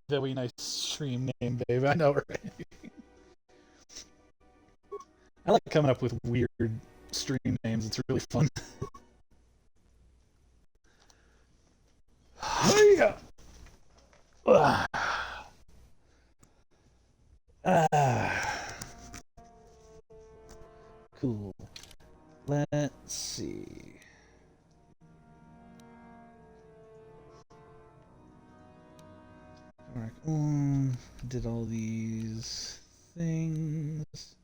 Very nice stream name, babe. I know, right? I like coming up with weird stream names. It's really fun. Hiya! Cool. Let's see. Did all these things.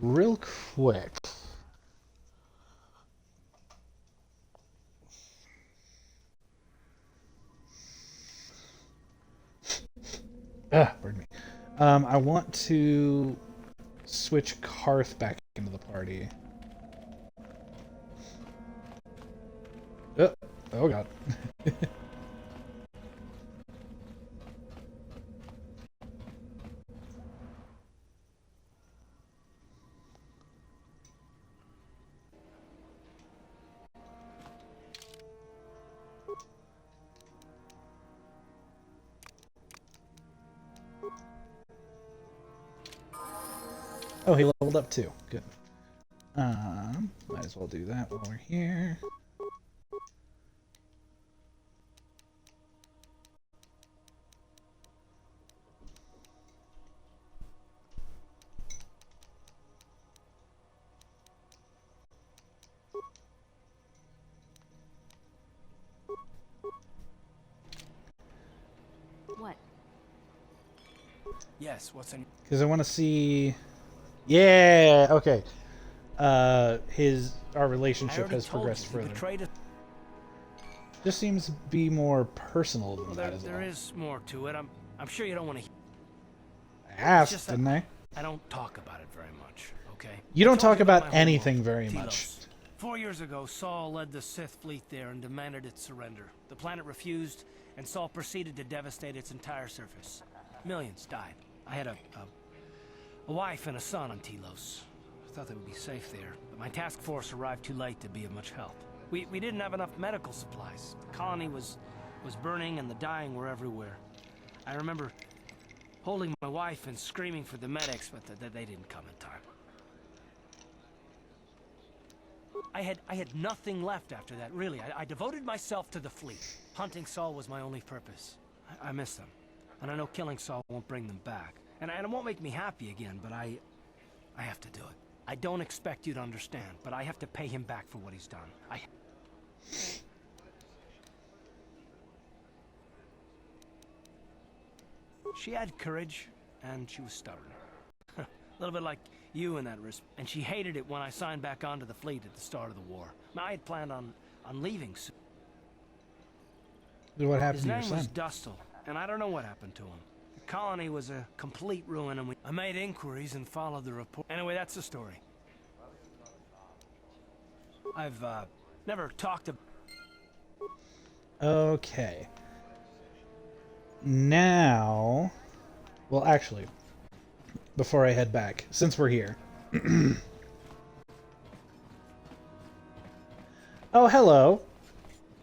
Real quick. Pardon me. I want to switch Karth back into the party. Oh god. Oh, he leveled up too. Good. Might as well do that while we're here. What? Yes, what's in... Because I want to see... Yeah, okay. Our relationship has progressed further. Just seems to be more personal than that as well. There is more to it. I'm sure you don't want to... I asked, didn't I? I don't talk about it very much, okay? You don't talk about anything very much. 4 years ago, Saul led the Sith fleet there and demanded its surrender. The planet refused, and Saul proceeded to devastate its entire surface. Millions died. I had a wife and a son on Telos. I thought they would be safe there, but my task force arrived too late to be of much help. We didn't have enough medical supplies. The colony was burning and the dying were everywhere. I remember holding my wife and screaming for the medics, but they didn't come in time. I had nothing left after that, really. I devoted myself to the fleet. Hunting Saul was my only purpose. I miss them, and I know killing Saul won't bring them back. And it won't make me happy again, but I have to do it. I don't expect you to understand, but I have to pay him back for what he's done. She had courage, and she was stubborn. A little bit like you in that respect. And she hated it when I signed back onto the fleet at the start of the war. I had planned on leaving soon. What happened to your His son? name was Dustle, and I don't know what happened to him. The colony was a complete ruin, and I made inquiries and followed the report. Anyway, that's the story. I've never talked about... Okay. Now... Well, actually, before I head back, since we're here. Oh, hello.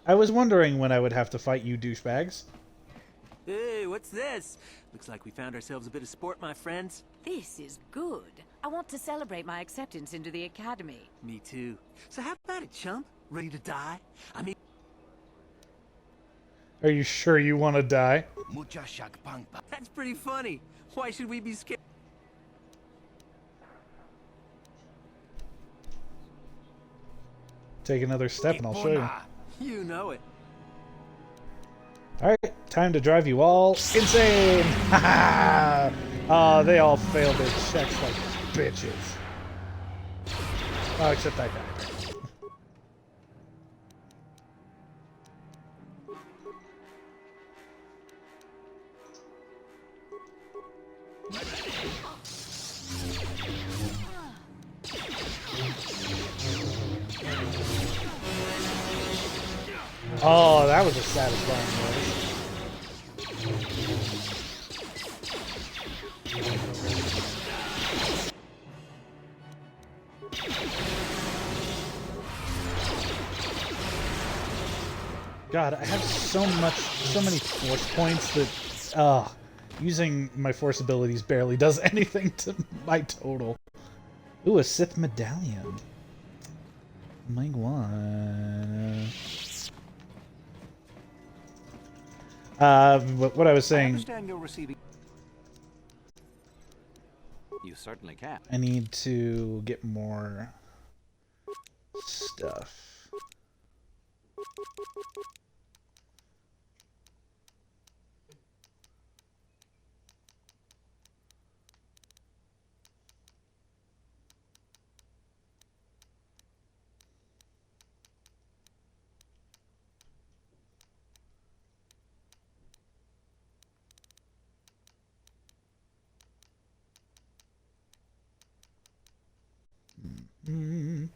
I was wondering when I would have to fight you douchebags. Hey, what's this? Looks like we found ourselves a bit of sport, my friends. This is good. I want to celebrate my acceptance into the academy. Me too. So how about it, chump? Ready to die? I mean... Are you sure you want to die? That's pretty funny. Why should we be scared? Take another step and I'll show you. You know it. Alright, time to drive you all insane! Haha! Oh, they all failed their checks like bitches. Oh, except that guy. Oh, that was a satisfying noise. God, I have so many force points that, using my force abilities barely does anything to my total. Ooh, a Sith medallion. Might want. What I was saying. I understand you're receiving. You certainly can. I need to get more stuff. Mm.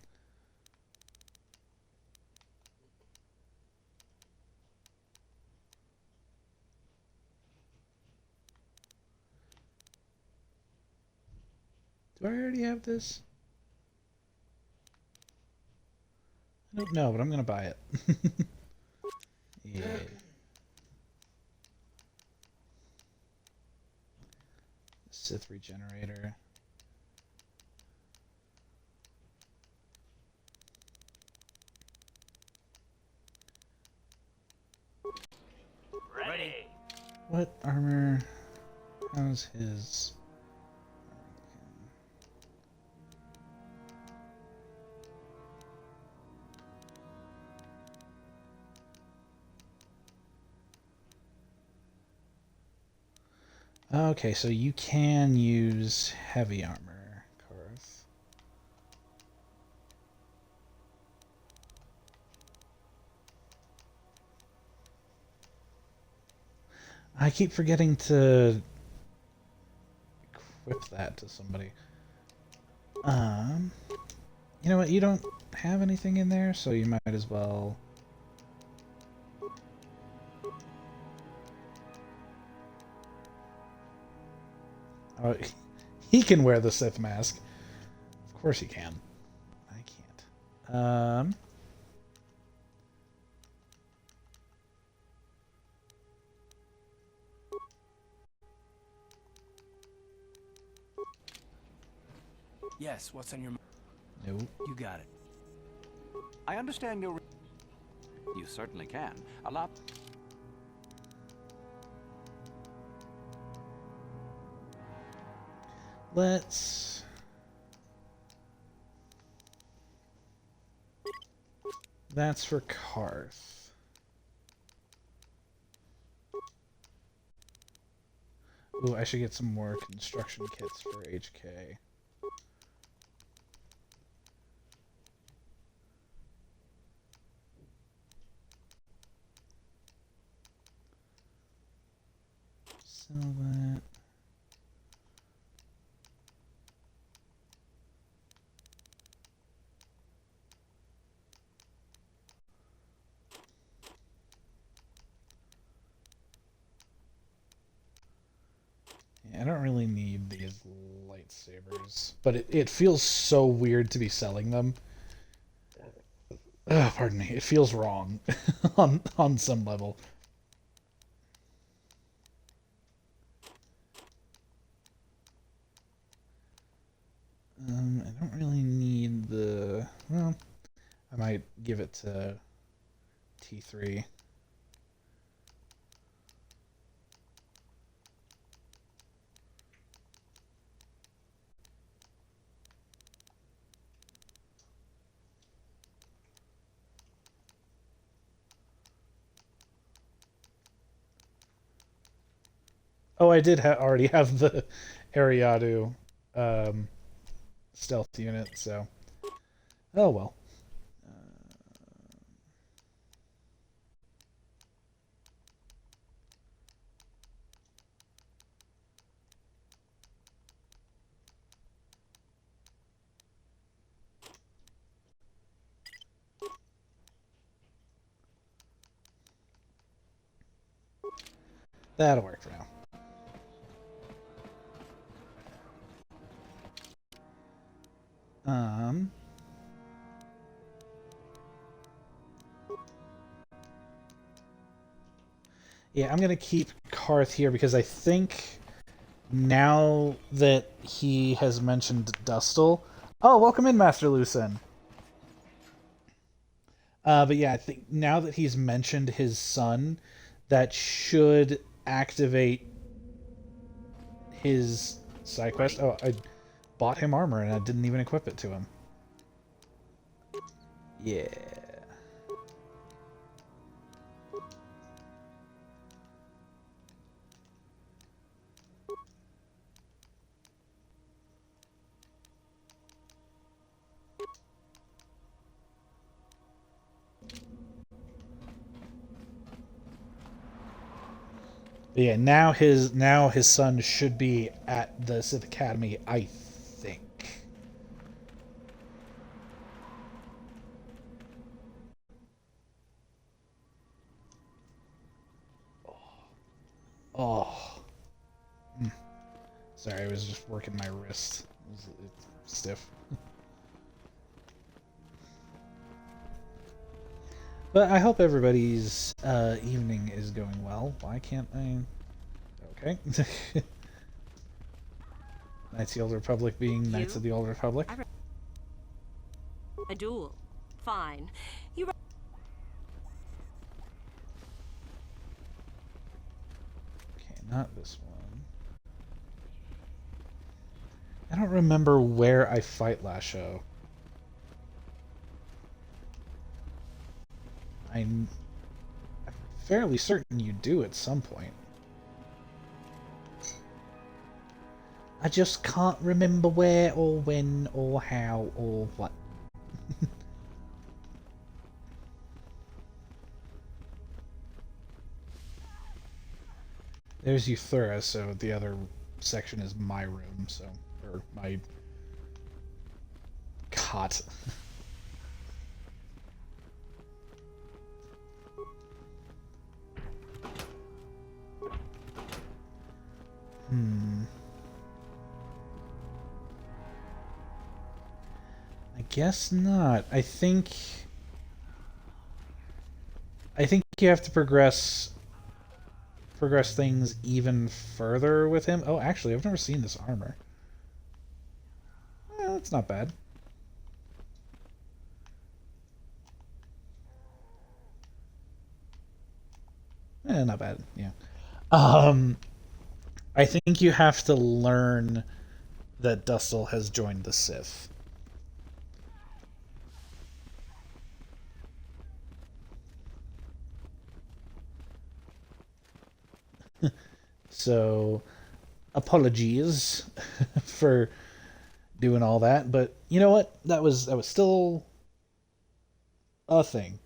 Do I already have this? I don't know, but I'm gonna buy it. Yeah. Sith regenerator. Ready. What armor? How's his? Okay, so you can use heavy armor, Karth. I keep forgetting to equip that to somebody. You know what? You don't have anything in there, so you might as well. Oh, he can wear the Sith mask. Of course he can. I can't. Yes, what's on your mind? Nope. You got it. I understand you're. You certainly can. Allow. Let's. That's for Karth. Ooh, I should get some more construction kits for HK. Sell that. Yeah, I don't really need these lightsabers, but it feels so weird to be selling them. Pardon me. It feels wrong on some level. I don't really need the... Well, I might give it to T3. Oh, I did already have the Ariadu stealth unit, so... Oh, well. That'll work for now. Yeah, I'm gonna keep Karth here because I think now that he has mentioned Dustle... Oh, welcome in, Master Lucen! But yeah, I think now that he's mentioned his son, that should activate his side quest. Oh, I bought him armor and I didn't even equip it to him. Yeah. But yeah, now his son should be at the Sith Academy, I think. Oh. Sorry, I was just working my wrist. It's stiff. But I hope everybody's evening is going well. Why can't I... Okay. Knights of the Old Republic being Knights of the Old Republic. A duel. Fine. You. Okay, not this one. I don't remember where I fight last show. I'm fairly certain you do at some point. I just can't remember where or when or how or what. There's Euthura, so the other section is my room, so... Or my... cot. I guess not. I think you have to progress things even further with him. Oh, actually, I've never seen this armor. Well, it's not bad. Not bad, yeah. I think you have to learn that Dustle has joined the Sith. So, apologies for doing all that, but you know what? That was still a thing.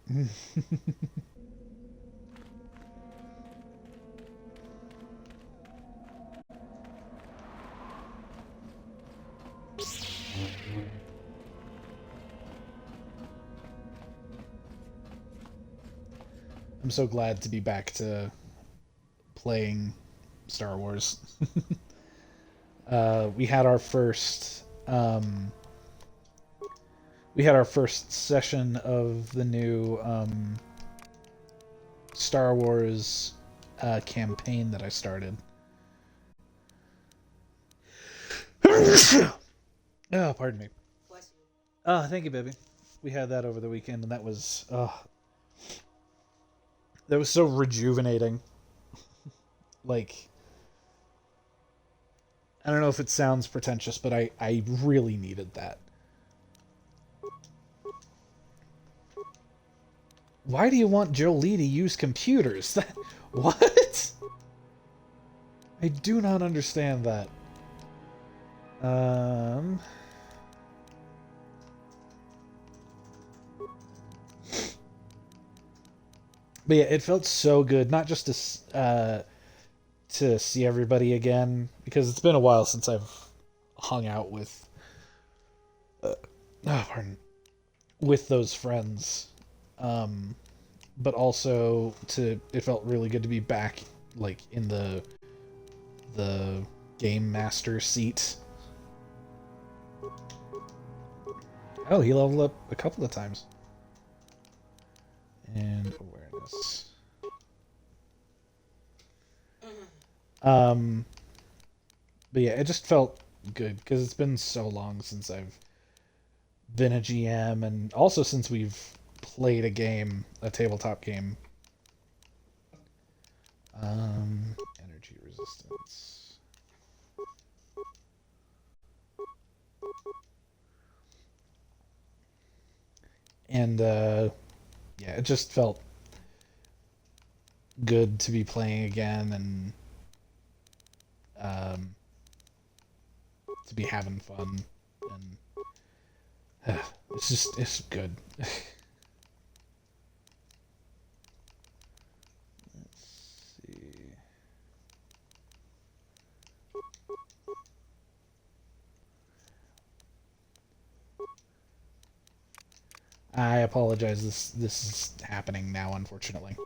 I'm so glad to be back to playing Star Wars. We had our first session of the new Star Wars campaign that I started. Oh, pardon me. Oh, thank you, baby. We had that over the weekend, and that was so rejuvenating. Like, I don't know if it sounds pretentious, but I really needed that. Why do you want Jolie to use computers? What? I do not understand that. But yeah, it felt so good, not just to see everybody again, because it's been a while since I've hung out with with those friends. But also it felt really good to be back, like, in the game master seat. Oh, he leveled up a couple of times. And awareness. But yeah, it just felt good because it's been so long since I've been a GM, and also since we've played a tabletop game. Energy resistance. And yeah, it just felt good to be playing again and to be having fun, and it's good. Let's see. I apologize. This is happening now, unfortunately.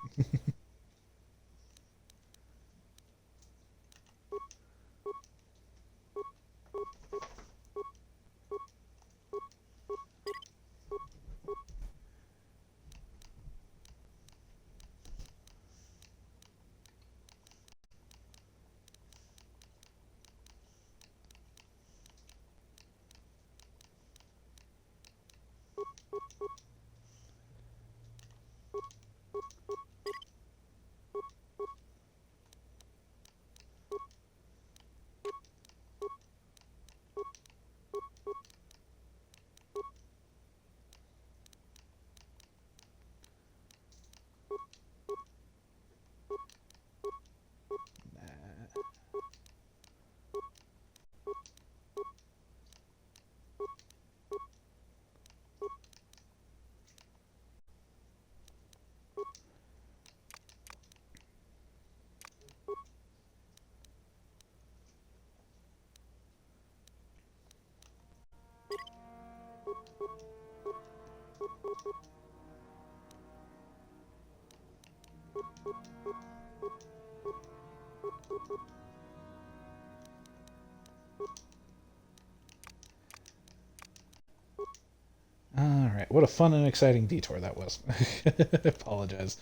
Alright, what a fun and exciting detour that was. Apologize.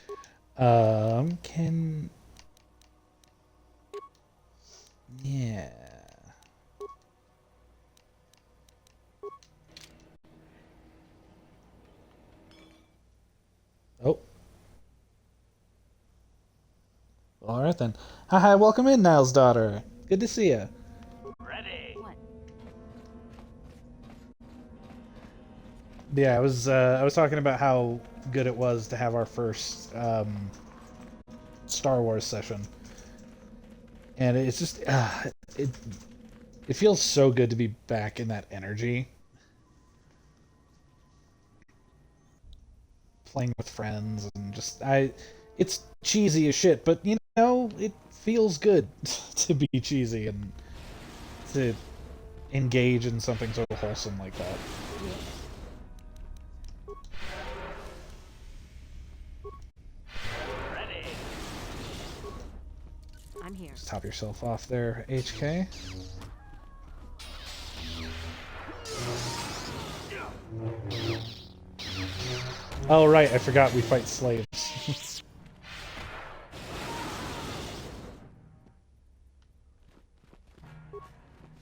Can... Yeah... Oh. Alright then. Hi, welcome in, Niles' daughter. Good to see you. Ready. What? Yeah, I was talking about how good it was to have our first Star Wars session, and it's just it feels so good to be back in that energy, playing with friends, and it's cheesy as shit, but you know it feels good to be cheesy and to engage in something so wholesome like that. I'm here. Just top yourself off there, HK. Oh right, I forgot we fight slaves.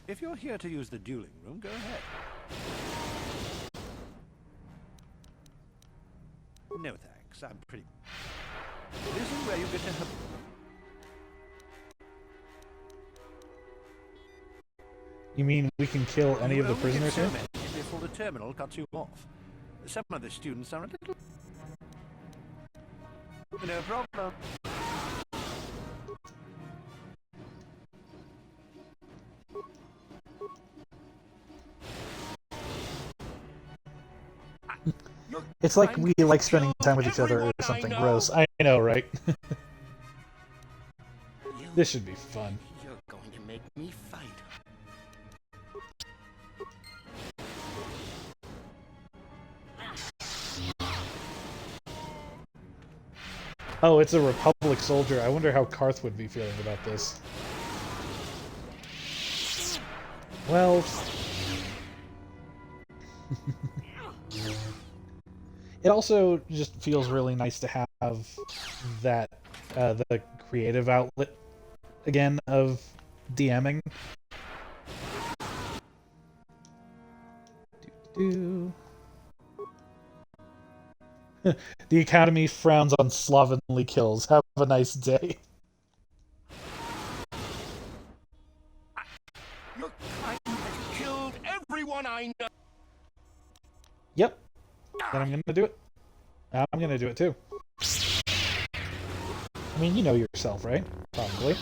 If you're here to use the dueling room, go ahead. No thanks, I'm pretty... This is where you get to have... You mean we can kill any of the prisoners here? Before the terminal cuts you off. Some of the students are a little... No problem. It's like we like spending time with each other or something gross. I know, right? This should be fun. You're going to make me fight. Oh, it's a Republic soldier. I wonder how Karth would be feeling about this. Well... It also just feels really nice to have that, the creative outlet again of DMing. Do. The Academy frowns on slovenly kills. Have a nice day. Your kind has killed everyone I know. Yep. Then I'm gonna do it. I'm gonna do it too. I mean, you know yourself, right? Probably.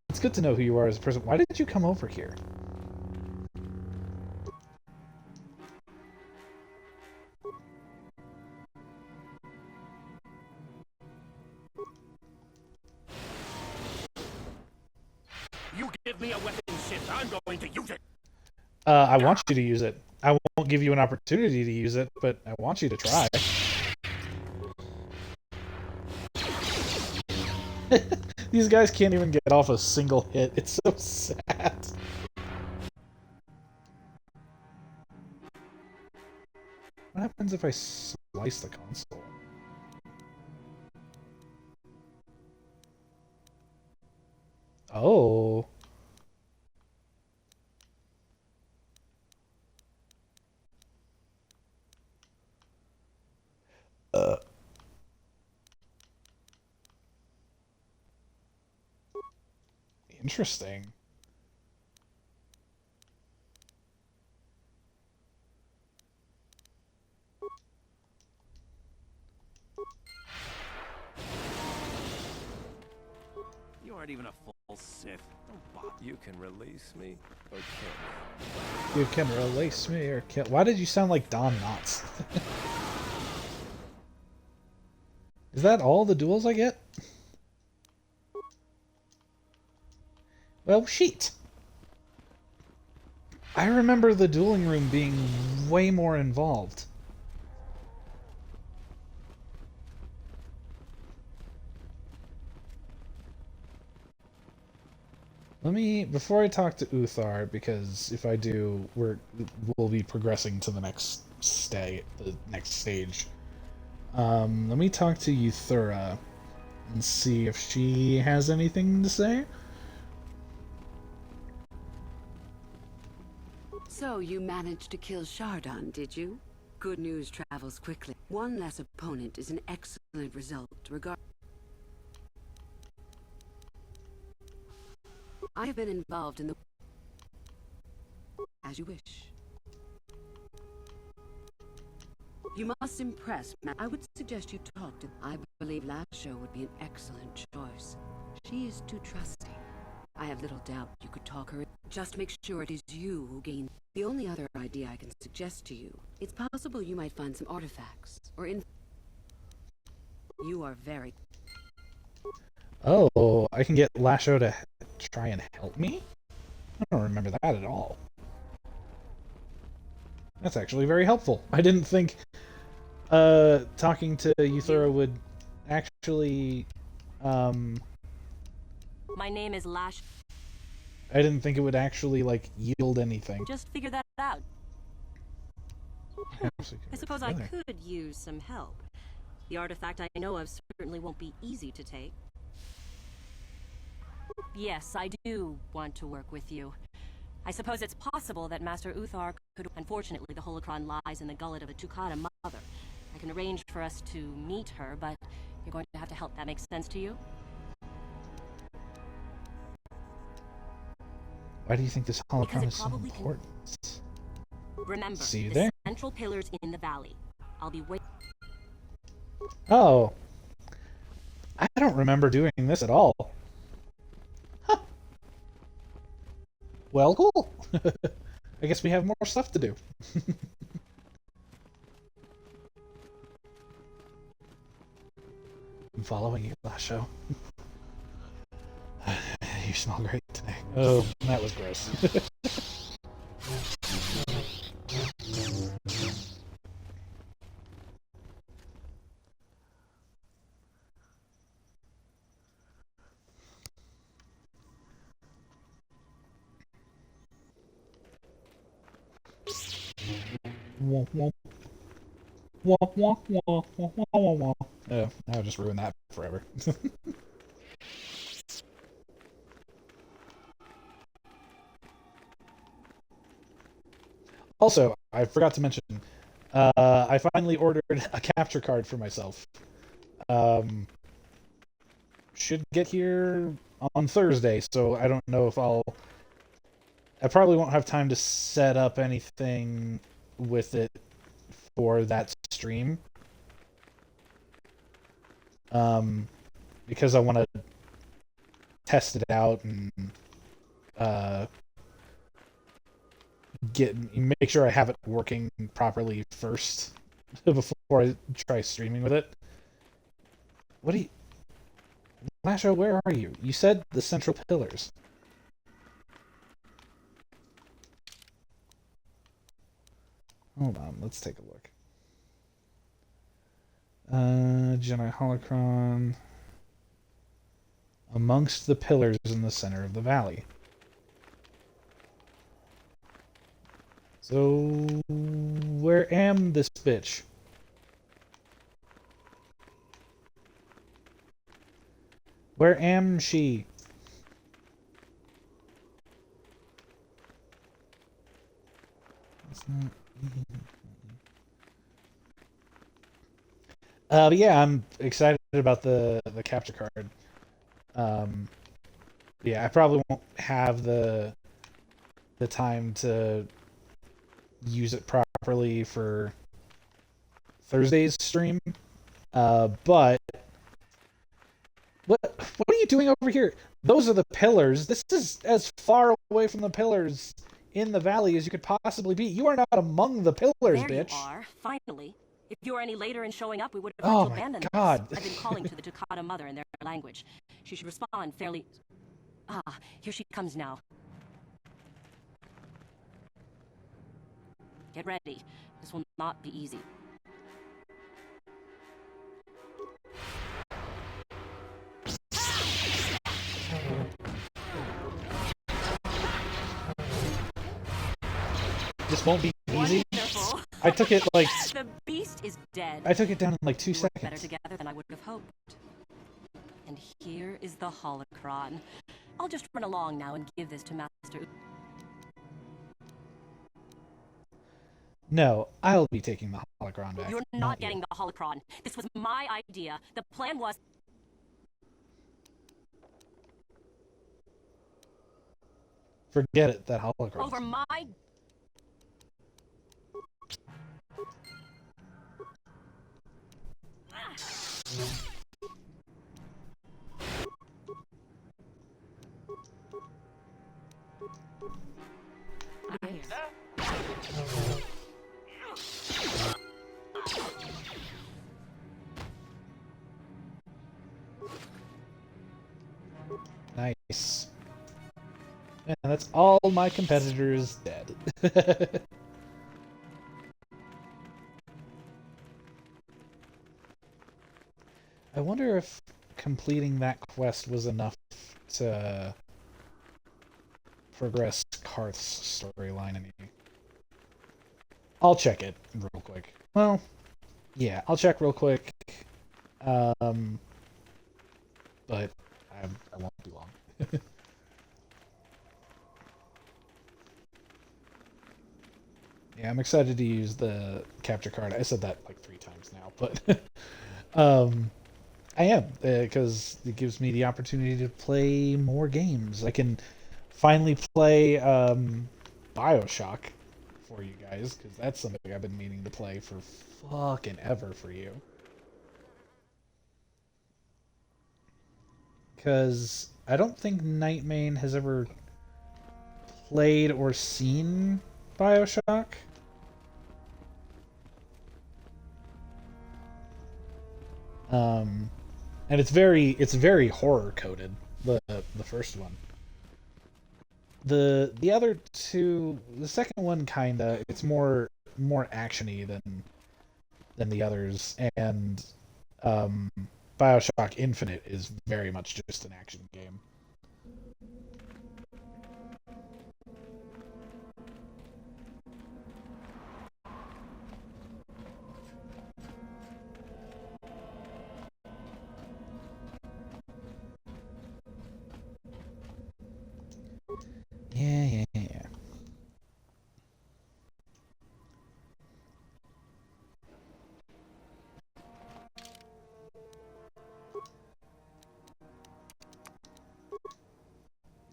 It's good to know who you are as a person. Why did you come over here? You give me a weapon, Sith, I'm going to use it. I want you to use it. I won't give you an opportunity to use it, but I want you to try. These guys can't even get off a single hit. It's so sad. What happens if I slice the console? Oh. Interesting. You aren't even a full Sith. Don't bother. You can release me or kill me. You can release me or kill. Why did you sound like Don Knotts? Is that all the duels I get? Well, shit. I remember the dueling room being way more involved. Let me, before I talk to Uthar, because if I do, we'll be progressing to the next stage. Let me talk to Euthura and see if she has anything to say. So you managed to kill Shardon, did you? Good news travels quickly. One less opponent is an excellent result, I have been involved in the... As you wish. You must impress, I would suggest you talk to... I believe Lasho would be an excellent choice. She is too trusting. I have little doubt you could talk her in. Just make sure it is you who gain... The only other idea I can suggest to you, it's possible you might find some artifacts, or in... You are very... Oh, I can get Lasho to try and help me? I don't remember that at all. That's actually very helpful. I didn't think talking to Euthura would actually... My name is Lash. I didn't think it would actually, like, yield anything. Just figure that out. I suppose I could use some help. The artifact I know of certainly won't be easy to take. Yes, I do want to work with you. I suppose it's possible that Master Uthar could... Unfortunately, the holocron lies in the gullet of a Tukata mother. I can arrange for us to meet her, but you're going to have to help. That makes sense to you? Why do you think this holocron is so important? Remember, See you the there. central pillars in the valley. I'll be waiting. Oh. I don't remember doing this at all. Huh. Well, cool. I guess we have more stuff to do. I'm following you, Lasho. You smell great today. Oh, that was gross. Womp womp. Womp womp womp womp womp womp. Oh, I'll just ruin that forever. Also, I forgot to mention, I finally ordered a capture card for myself. Should get here on Thursday, so I don't know if I probably won't have time to set up anything with it for that stream. Because I want to test it out and make sure I have it working properly first before I try streaming with it. What do you... Lasho, where are you? You said the central pillars. Hold on, let's take a look. Jedi Holocron. Amongst the pillars in the center of the valley. So, where am this bitch? Where am she? It's not... But yeah, I'm excited about the capture card. Yeah, I probably won't have the time to use it properly for Thursday's stream. But what are you doing over here? Those are the pillars. This is as far away from the pillars in the valley as you could possibly be. You are not among the pillars, there bitch. You are, finally. If you were any later in showing up, we would have had to abandon this. God. I've been calling to the Tukata mother in their language. She should respond fairly... Ah, here she comes now. Get ready. This will not be easy. This won't be easy. Wonderful. I took it like... The beast is dead. I took it down in like 2 We worked seconds. better together than I would have hoped. And here is the holocron. I'll just run along now and give this to Master. No, I'll be taking the holocron back. You're not getting the holocron. This was my idea. The plan was... Forget it, that holocron. Over my... Nice. And that's all my competitors dead. I wonder if completing that quest was enough to progress Karth's storyline any. I'll check it real quick. Well, yeah, I'll check real quick. But I won't be long. Yeah, I'm excited to use the capture card. I said that like 3 times now, but I am, because it gives me the opportunity to play more games. I can finally play BioShock for you guys, because that's something I've been meaning to play for fucking ever for you. Because I don't think Nightmane has ever played or seen BioShock. And it's very horror coded, the first one. The other two, the second one kinda, it's more actiony than the others, and BioShock Infinite is very much just an action game. Yeah.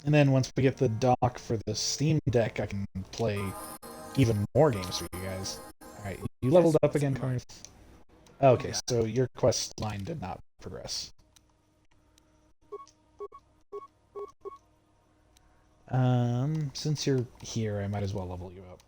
And then once we get the dock for the Steam Deck, I can play even more games for you guys. Alright, you leveled up again, Karth? Okay, so your quest line did not progress. Since you're here, I might as well level you up.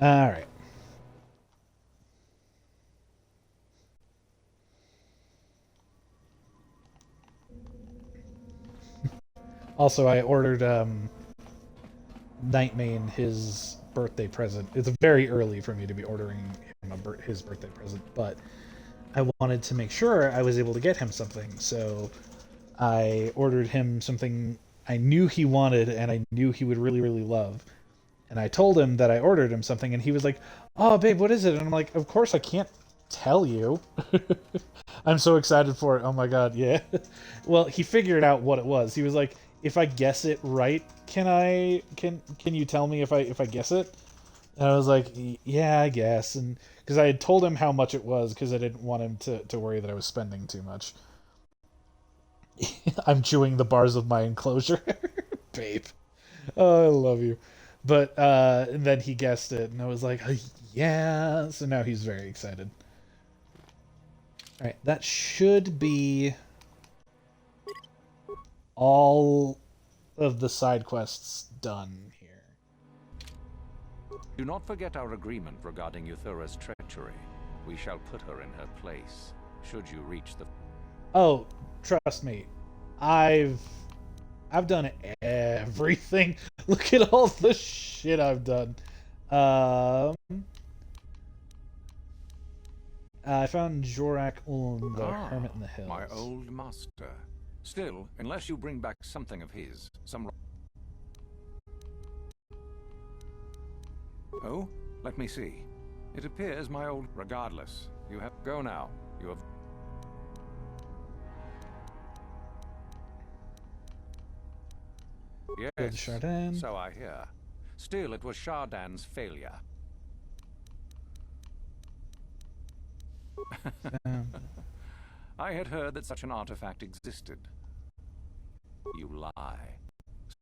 Alright. Also, I ordered Nightmane his birthday present. It's very early for me to be ordering him his birthday present, but I wanted to make sure I was able to get him something, so I ordered him something I knew he wanted and I knew he would really, really love. And I told him that I ordered him something, and he was like, "Oh, babe, what is it?" And I'm like, "Of course I can't tell you." I'm so excited for it. Oh my god, yeah. Well, he figured out what it was. He was like, "If I guess it right, can you tell me if I guess it?" And I was like, "Yeah, I guess." And because I had told him how much it was, because I didn't want him to worry that I was spending too much. I'm chewing the bars of my enclosure, babe. Oh, I love you. But and then he guessed it, and I was like, yeah. So now he's very excited. All right, that should be all of the side quests done here. Do not forget our agreement regarding Euthura's treachery. We shall put her in her place, should you reach the... Oh, trust me. I've done everything. Look at all the shit I've done. I found Jorak Ulm, the Hermit in the Hills. My old master. Still, unless you bring back something of his, Oh, let me see. It appears my old... Regardless, you have... Go now. You have... Yes, Chardin. So I hear. Still, it was Chardin's failure. I had heard that such an artifact existed. You lie.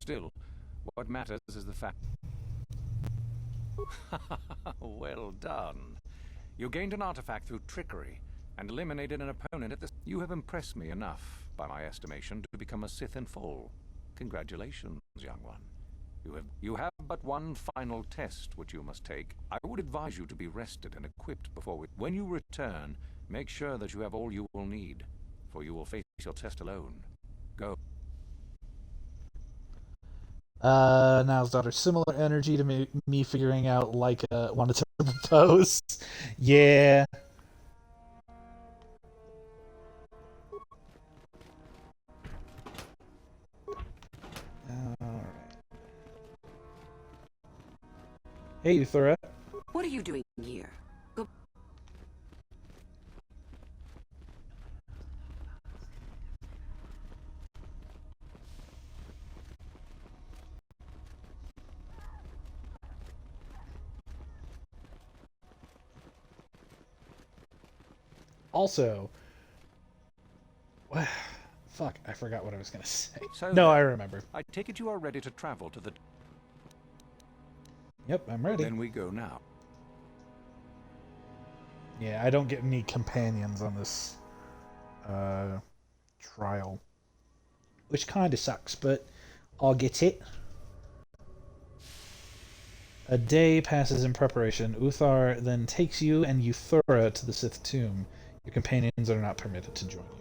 Still, what matters is the fact... Well done. You gained an artifact through trickery and eliminated an opponent at the... You have impressed me enough, by my estimation, to become a Sith in full. Congratulations, young one. You have but one final test which you must take. I would advise you to be rested and equipped before when you return, make sure that you have all you will need, for you will face your test alone. Go. Now's daughter, similar energy to me figuring out like wanted to propose. Yeah. Alright. Hey, Euthura. What are you doing here? Go. Also, fuck, I forgot what I was gonna say. So no, I remember. I take it you are ready to travel to the... Yep, I'm ready. Then we go now. Yeah, I don't get any companions on this trial, which kind of sucks, but I'll get it. A day passes in preparation. Uthar then takes you and Euthura to the Sith Tomb. Your companions are not permitted to join you.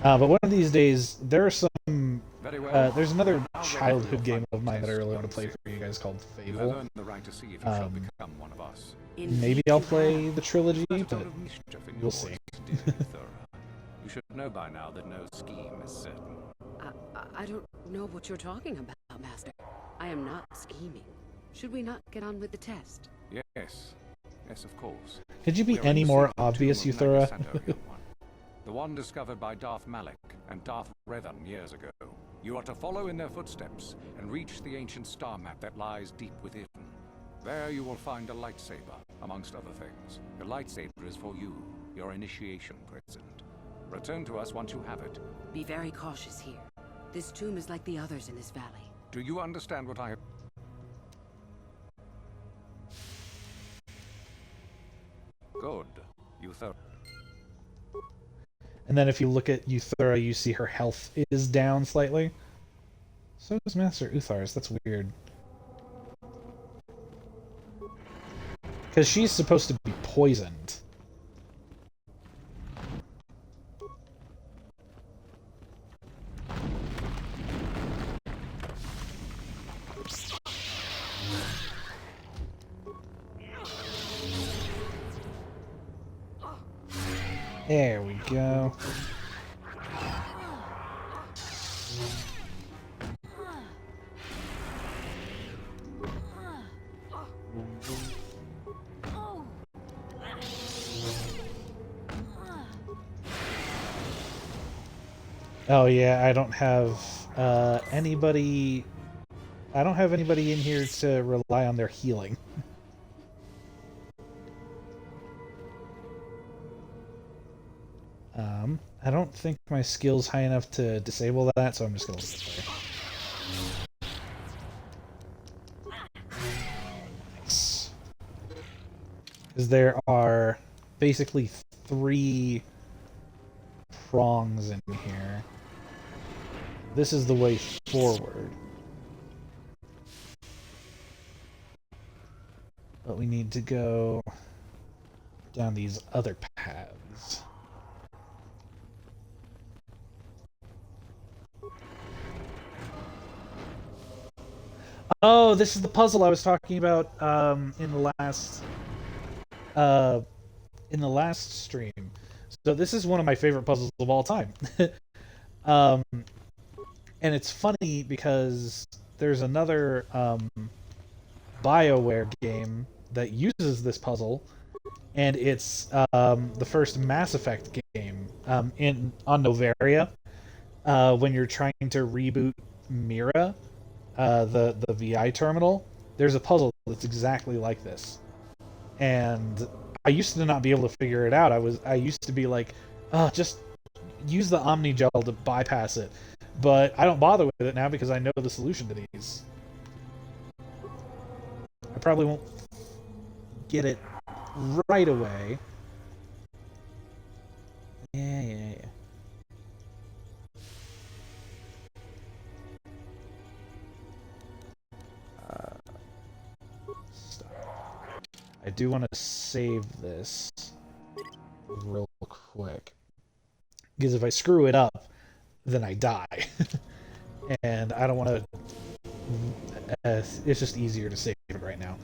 But one of these days, there are some... there's another childhood game of mine that I really want to play for you guys called Fable. Maybe I'll play the trilogy, but we'll see. You should know by now that no scheme is certain. I don't know what you're talking about, Master. I am not scheming. Should we not get on with the test? Yes. Yes, of course. Could you be any more obvious, Euthura? The one discovered by Darth Malak and Darth Revan years ago. You are to follow in their footsteps and reach the ancient star map that lies deep within. There you will find a lightsaber, amongst other things. The lightsaber is for you, your initiation present. Return to us once you have it. Be very cautious here. This tomb is like the others in this valley. Do you understand what I have? Good. You thought. And then if you look at Euthura, you see her health is down slightly. So is Master Uthar's. That's weird. Because she's supposed to be poisoned. There we go. Oh yeah, I don't have anybody. I don't have anybody in here to rely on their healing. I don't think my skill's high enough to disable that, so I'm just gonna leave it there. Nice. Because there are basically 3 prongs in here. This is the way forward. But we need to go down these other paths. Oh, this is the puzzle I was talking about in the last stream. So this is one of my favorite puzzles of all time. And it's funny because there's another BioWare game that uses this puzzle, and it's the first Mass Effect game on Novaria, when you're trying to reboot Mira, the VI terminal. There's a puzzle that's exactly like this, and I used to not be able to figure it out. I used to be like, oh, just use the Omni Gel to bypass it, but I don't bother with it now because I know the solution to these. I probably won't get it right away. Yeah. Stop. I do want to save this real quick, because if I screw it up, then I die. And I don't want to... it's just easier to save it right now.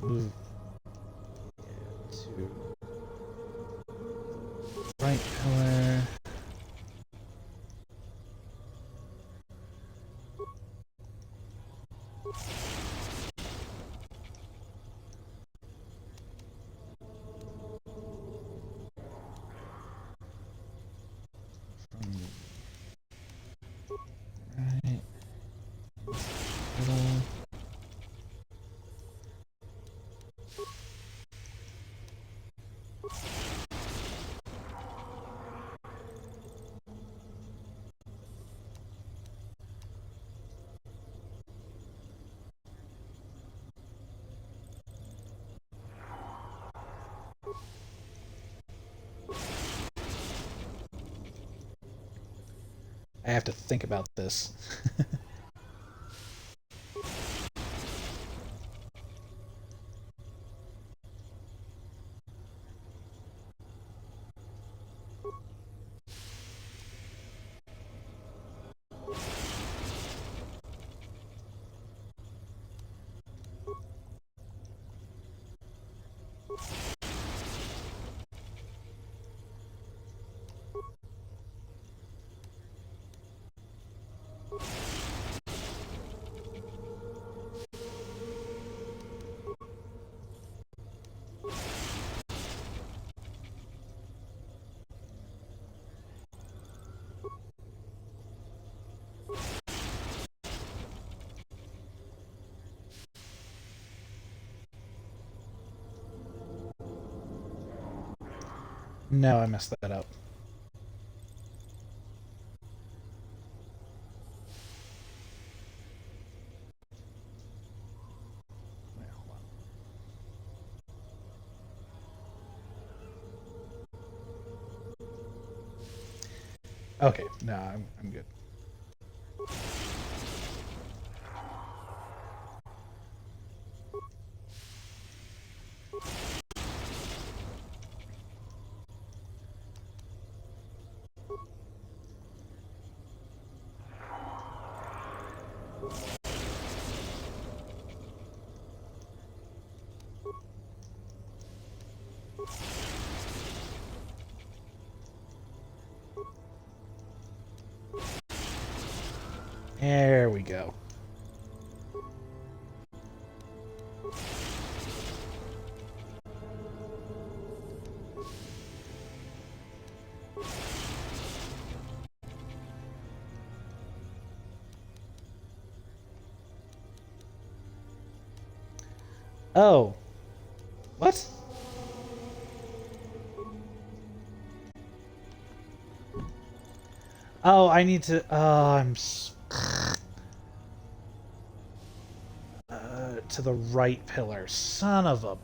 Move to right pillar. Right. Middle. I have to think about this. No, I messed that up. Wait, hold on. Okay, no, I'm good. There we go. Oh. What? Oh, I need to... I'm... to the right pillar. Son of a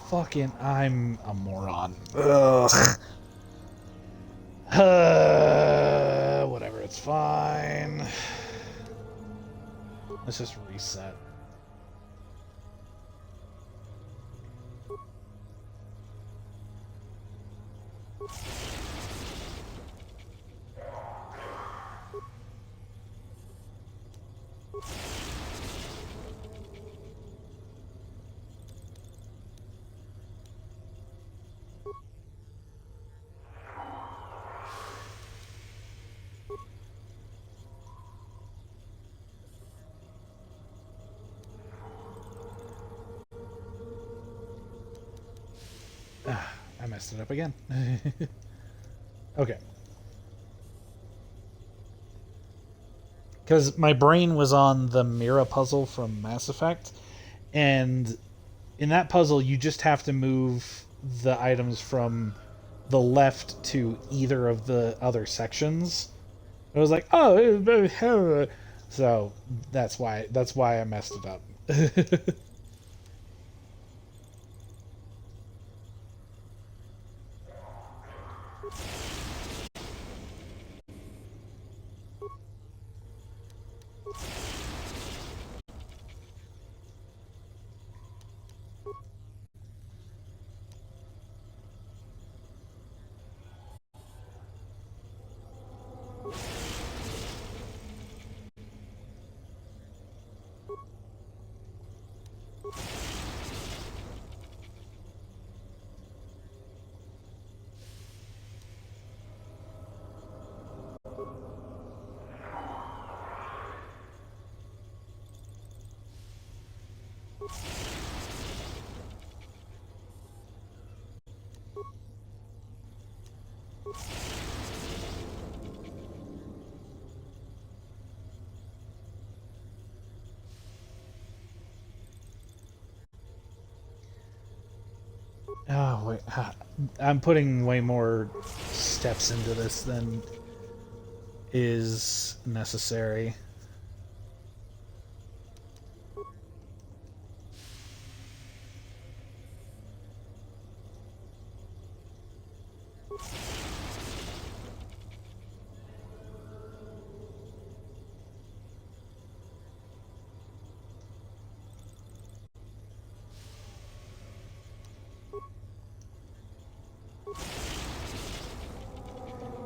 fucking... I'm a moron. Ugh. Whatever, it's fine. Let's just reset. I messed it up again. Okay. Because my brain was on the Mira puzzle from Mass Effect, and in that puzzle you just have to move the items from the left to either of the other sections. I was like, oh, so that's why I messed it up. Oh, wait. I'm putting way more steps into this than is necessary.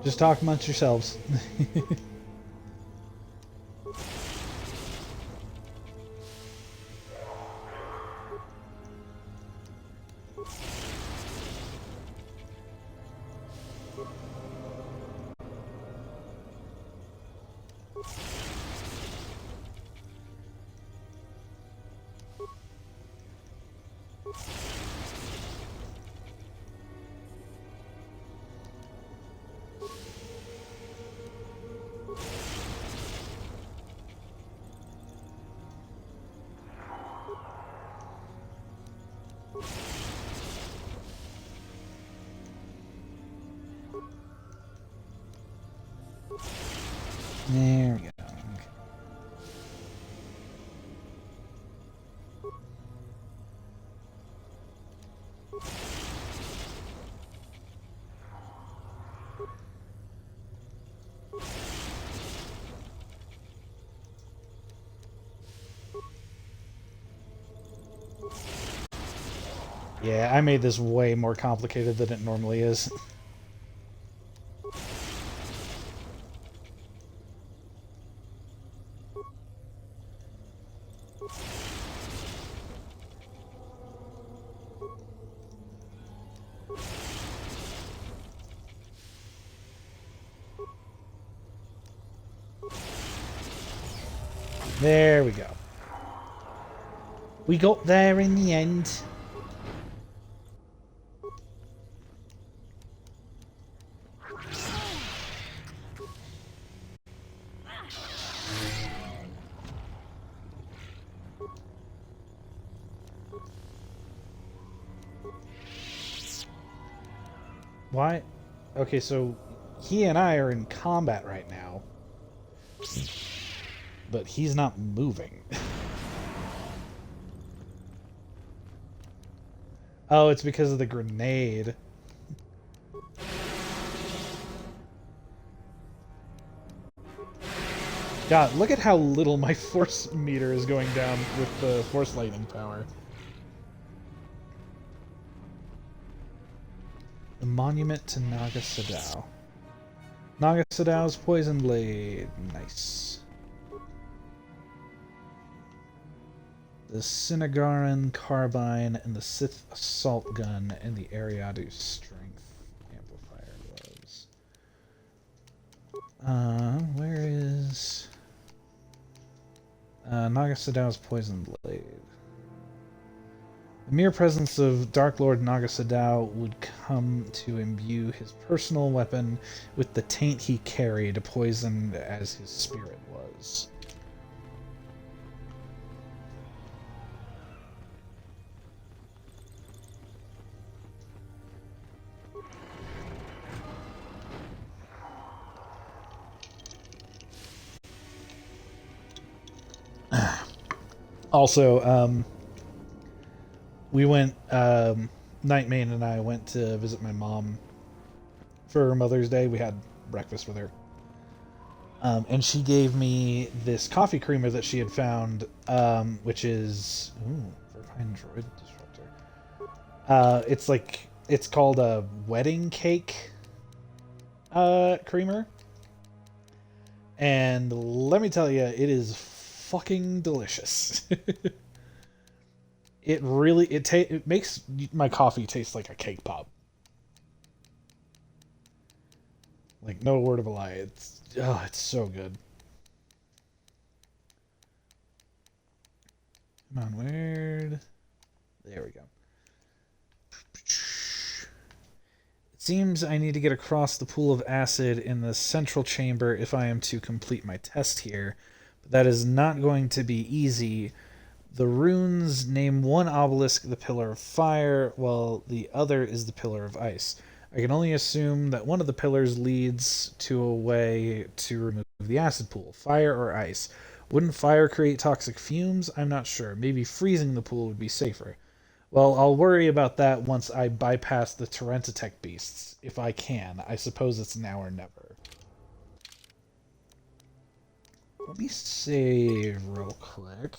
Just talk amongst yourselves. There we go. Okay. Yeah, I made this way more complicated than it normally is. There we go. We got there in the end. Why? Okay, so he and I are in combat right now. But he's not moving. Oh, it's because of the grenade. God, look at how little my force meter is going down with the force lightning power. The monument to Naga Sadao. Naga Sadao's poison blade. Nice. The Sinegaran carbine and the Sith assault gun and the Ariadu strength amplifier gloves. Where is Naga Sadao's poison blade? The mere presence of Dark Lord Naga Sadao would come to imbue his personal weapon with the taint he carried, poisoned as his spirit was. Also, we went, Nightmane and I went to visit my mom for Mother's Day. We had breakfast with her. And she gave me this coffee creamer that she had found, which is, Verpine Droid Disruptor. It's called a wedding cake, creamer. And let me tell you, it is fucking delicious. It makes my coffee taste like a cake pop. Like, no word of a lie. It's so good. Come on, where? There we go. It seems I need to get across the pool of acid in the central chamber if I am to complete my test here. But that is not going to be easy. The runes name one obelisk the Pillar of Fire, while the other is the Pillar of Ice. I can only assume that one of the pillars leads to a way to remove the acid pool, fire or ice. Wouldn't fire create toxic fumes? I'm not sure. Maybe freezing the pool would be safer. Well, I'll worry about that once I bypass the Torrentitech beasts, if I can. I suppose it's now or never. Let me save real quick.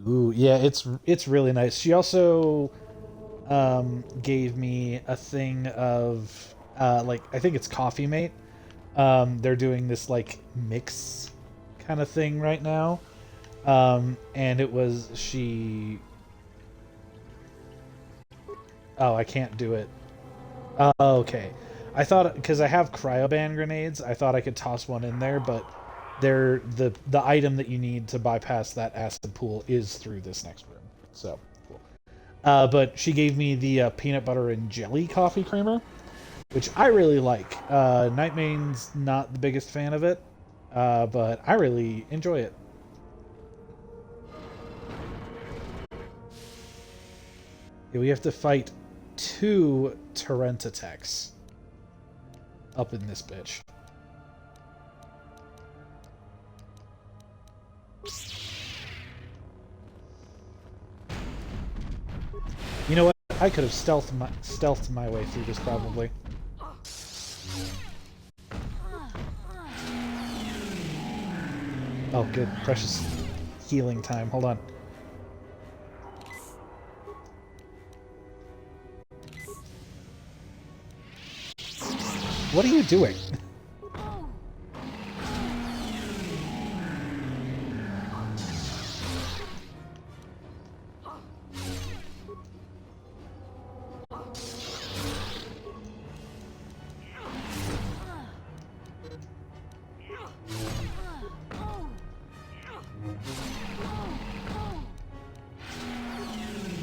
Ooh, yeah, it's really nice. She also gave me a thing of I think it's Coffee Mate. They're doing this like mix kind of thing right now. And it was Oh, I can't do it. Oh, okay. I thought, because I have cryoban grenades, I thought I could toss one in there, but the item that you need to bypass that acid pool is through this next room. So, cool. But she gave me the peanut butter and jelly coffee creamer, which I really like. Nightmane's not the biggest fan of it, but I really enjoy it. Yeah, we have to fight 2 Torrentitechs up in this bitch. You know what? I could have stealthed my way through this probably. Oh, good. Precious healing time. Hold on. What are you doing?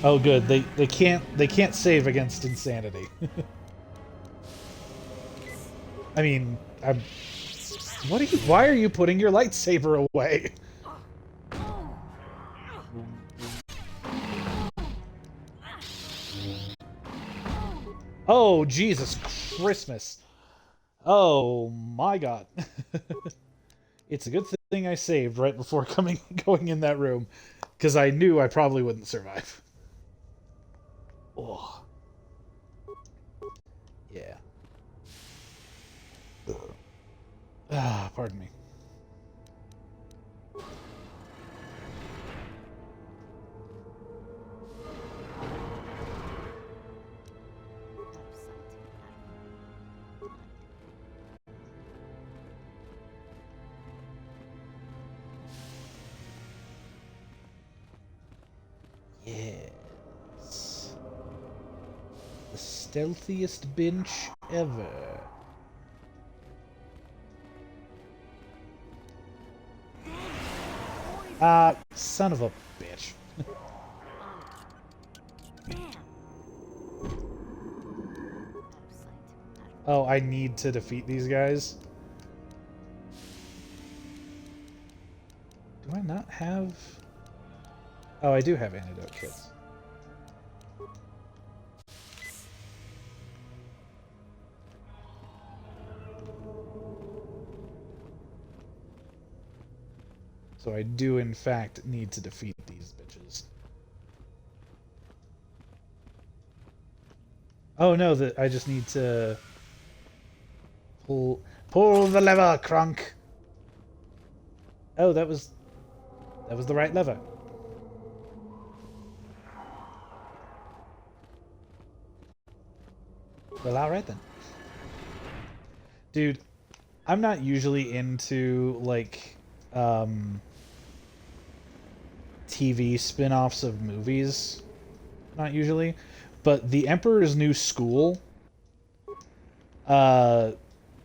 Oh, good. They can't save against insanity. I mean, why are you putting your lightsaber away? Oh, Jesus Christmas. Oh my God. It's a good thing I saved right before going in that room, because I knew I probably wouldn't survive. Oh. Yeah. Ah, pardon me. Yes. The stealthiest bench ever. Son of a bitch. Oh, I need to defeat these guys? Do I not have... Oh, I do have antidote kits. So I do, in fact, need to defeat these bitches. Oh no, I just need to pull the lever, Crunk. Oh, that was the right lever. Well, all right then. Dude, I'm not usually into like TV spin-offs of movies. Not usually. But The Emperor's New School, the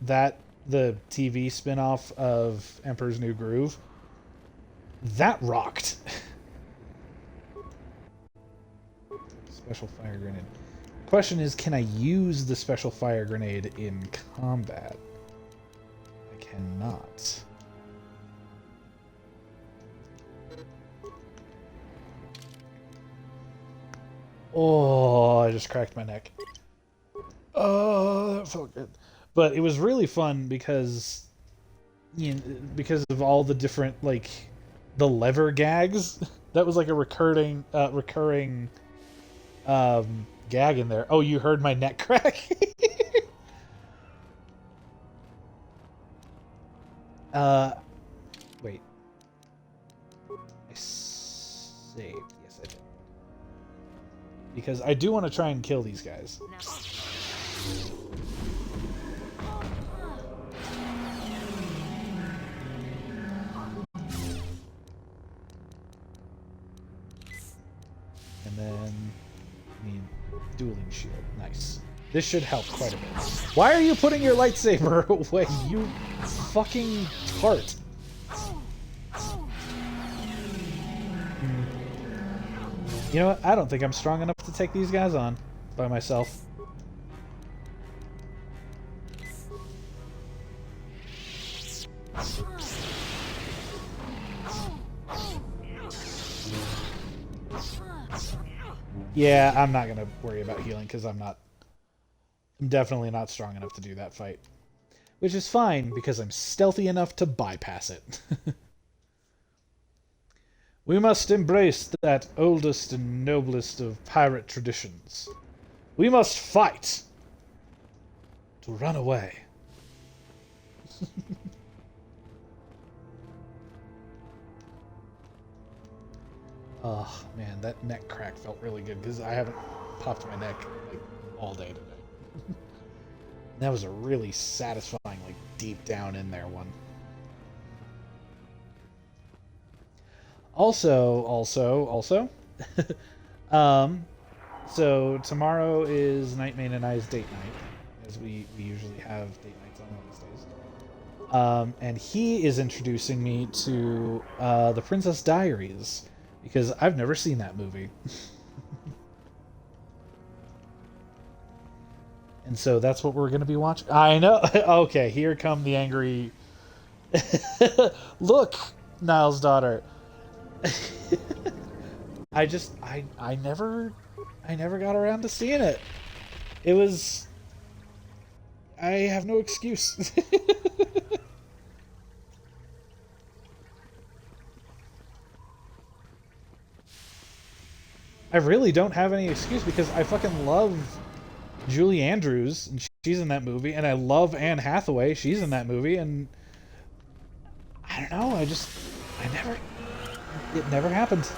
TV spin-off of Emperor's New Groove, that rocked. Special fire grenade. Question is, can I use the special fire grenade in combat? I cannot. Oh, I just cracked my neck. Oh, that felt good. But it was really fun because, you know, because of all the different, like, the lever gags. That was like a recurring gag in there. Oh, you heard my neck crack? Wait. I saved. Yes, I did. Because I do want to try and kill these guys. And then, I mean, dueling shield. Nice. This should help quite a bit. Why are you putting your lightsaber away, you fucking tart? You know what? I don't think I'm strong enough to take these guys on by myself. Yeah, I'm not gonna worry about healing because I'm definitely not strong enough to do that fight. Which is fine because I'm stealthy enough to bypass it. We must embrace that oldest and noblest of pirate traditions. We must fight to run away. Oh, man, that neck crack felt really good because I haven't popped my neck like all day today. That was a really satisfying, like, deep down in there one. Also, so tomorrow is Nightmane and I's date night, as we usually have date nights on Wednesdays. And he is introducing me to The Princess Diaries, because I've never seen that movie. And so that's what we're going to be watching. I know. Okay, here come the angry... Look, Niles' daughter. I never got around to seeing it. It was... I have no excuse. I really don't have any excuse because I fucking love Julie Andrews, and she's in that movie, and I love Anne Hathaway, she's in that movie, and I don't know, it never happened.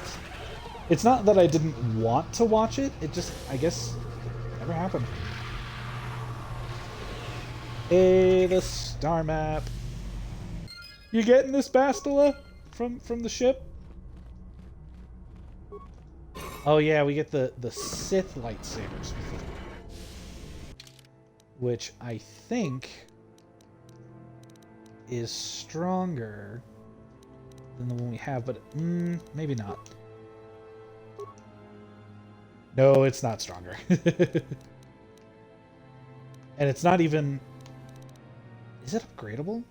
It's not that I didn't want to watch it, it just, I guess, it never happened. Hey, the star map. You getting this, Bastila? From the ship? Oh yeah, we get the Sith lightsabers. Which I think is stronger than the one we have, but maybe not. No, it's not stronger. And it's not even... Is it upgradable?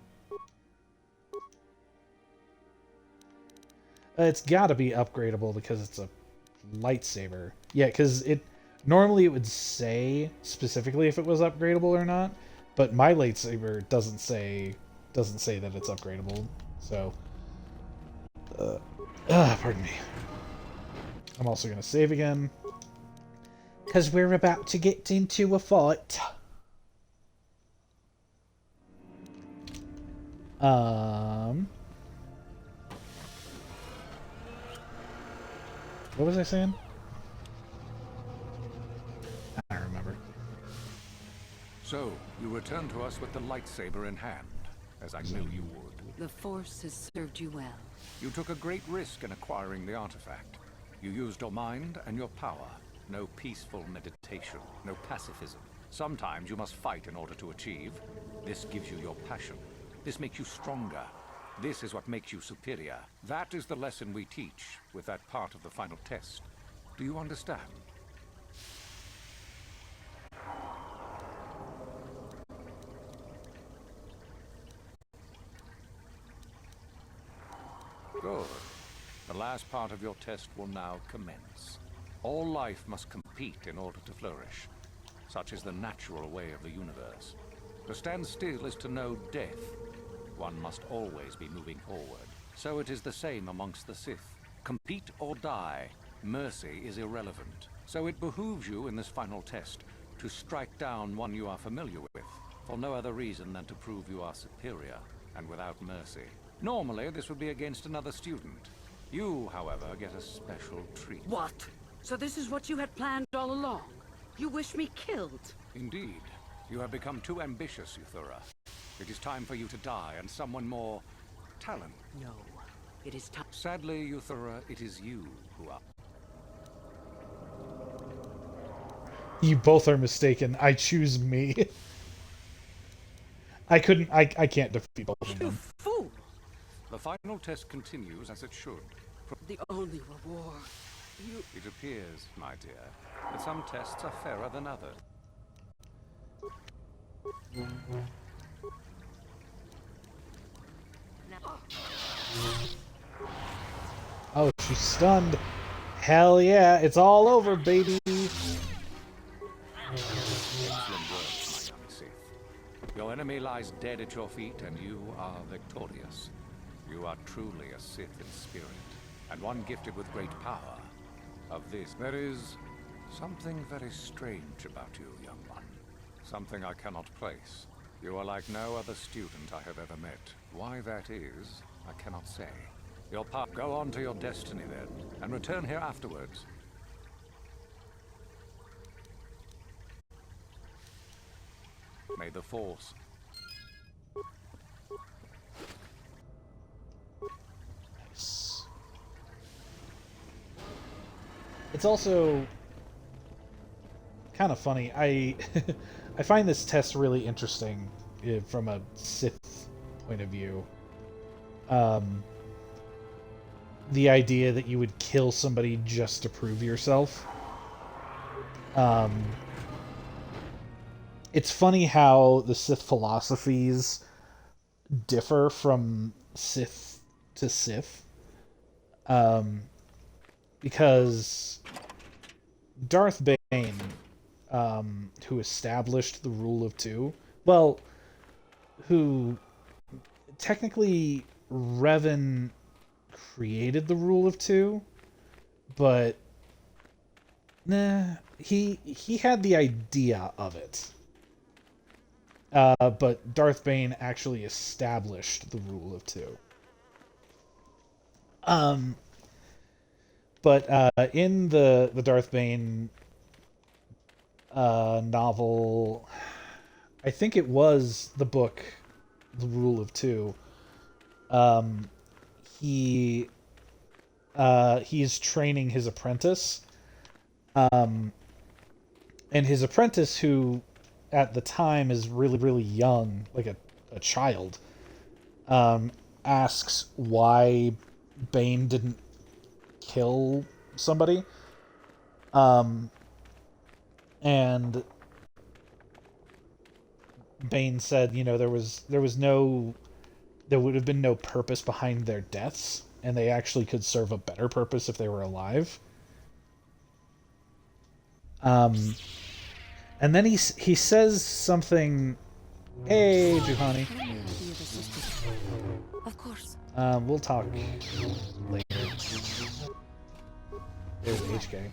It's gotta be upgradable because it's a lightsaber. Yeah, because normally it would say specifically if it was upgradable or not, but my lightsaber doesn't say that it's upgradable. So, pardon me. I'm also gonna save again because we're about to get into a fight. What was I saying? I don't remember. So, you return to us with the lightsaber in hand, as I knew you would. The Force has served you well. You took a great risk in acquiring the artifact. You used your mind and your power. No peaceful meditation, no pacifism. Sometimes you must fight in order to achieve. This gives you your passion. This makes you stronger. This is what makes you superior. That is the lesson we teach with that part of the final test. Do you understand? Good. The last part of your test will now commence. All life must compete in order to flourish. Such is the natural way of the universe. To stand still is to know death. One must always be moving forward. So it is the same amongst the Sith. Compete or die. Mercy is irrelevant. So it behooves you in this final test to strike down one you are familiar with, for no other reason than to prove you are superior and without mercy. Normally, this would be against another student. You, however, get a special treat. What? So this is what you had planned all along? You wish me killed? Indeed. You have become too ambitious, Euthura. It is time for you to die, and someone more... talent. No. It is time. Sadly, Euthura, it is you who are... You both are mistaken. I choose me. I can't defeat both of You them. fool! The final test continues as it should. The only reward. You... It appears, my dear, that some tests are fairer than others. Oh, she's stunned. Hell yeah, it's all over, baby. Excellent work, my young Sith. Your enemy lies dead at your feet, and you are victorious. You are truly a Sith in spirit. and one gifted with great power. Of this, there is something very strange about you, young one. Something I cannot place. You are like no other student I have ever met. Why that is, I cannot say. Your path. Go on to your destiny then, and return here afterwards. May the Force. Nice. It's also kind of funny. I I find this test really interesting from a Sith point of view. The idea that you would kill somebody just to prove yourself. It's funny how the Sith philosophies differ from Sith to Sith. Because Darth Bane, who established the rule of two, well, who technically Revan created the rule of two, but he had the idea of it. But Darth Bane actually established the rule of two. But in the Darth Bane novel, I think it was the book, The Rule of Two. He's training his apprentice, and his apprentice, who at the time is really, really young, like a child, asks why Bane didn't kill somebody. And Bane said, there would have been no purpose behind their deaths, and they actually could serve a better purpose if they were alive. And then he says something. Hey, Juhani. Of course. We'll talk later. There's HK.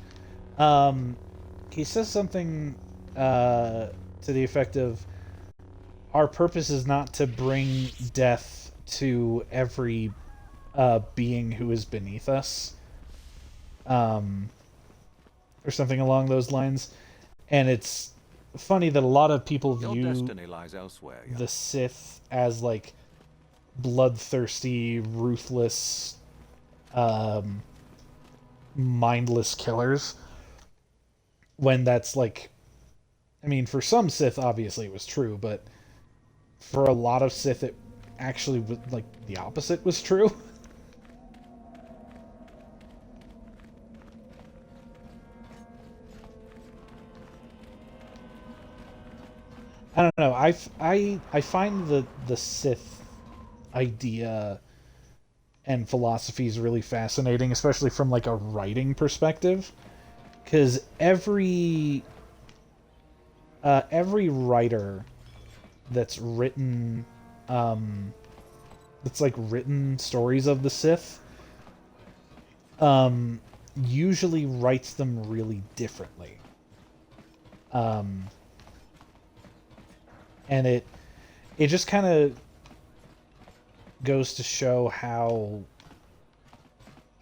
He says something to the effect of, our purpose is not to bring death to every being who is beneath us. Or something along those lines. And it's funny that a lot of people view destiny lies elsewhere, the Sith as like bloodthirsty, ruthless, mindless killers. When that's like, I mean, for some Sith, obviously it was true, but for a lot of Sith, it actually was like the opposite was true. I don't know. I find the Sith idea and philosophies really fascinating, especially from like a writing perspective, because every writer that's written written stories of the Sith usually writes them really differently. And it just kind of goes to show how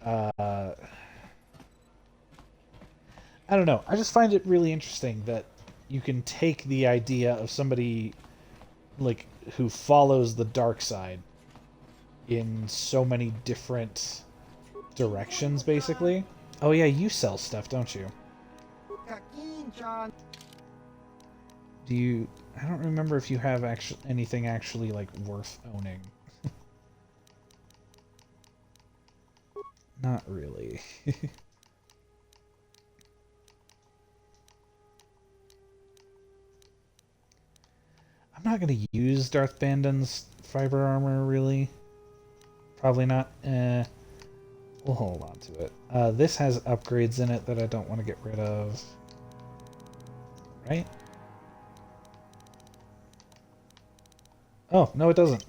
I don't know. I just find it really interesting that you can take the idea of somebody like who follows the dark side in so many different directions, basically. Oh yeah, you sell stuff, don't you? Do you? I don't remember if you have anything actually like worth owning. Not really. I'm not gonna use Darth Bandon's fiber armor, really. Probably not. We'll hold on to it. This has upgrades in it that I don't want to get rid of. Right? Oh, no it doesn't.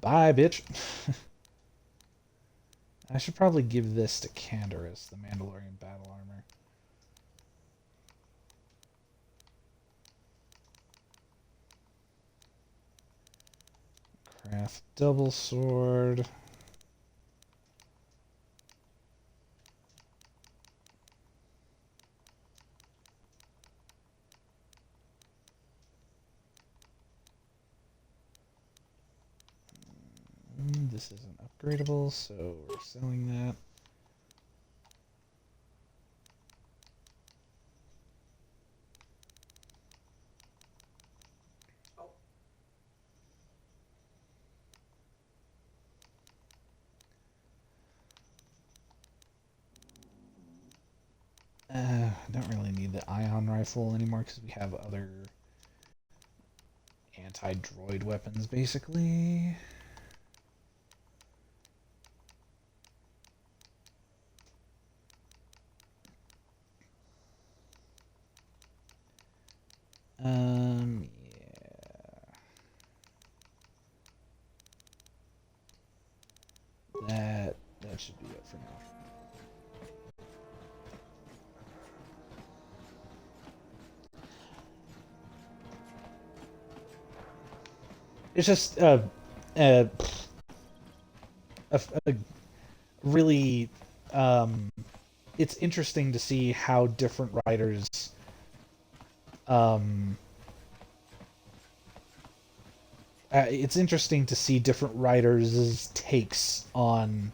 Bye, bitch. I should probably give this to Canderous, the Mandalorian battle armor. Craft double sword. This isn't upgradable, so we're selling that. I don't really need the ion rifle anymore because we have other anti-droid weapons, basically. Yeah. That should be it for now. It's just a really it's interesting to see how different writers it's interesting to see different writers' takes on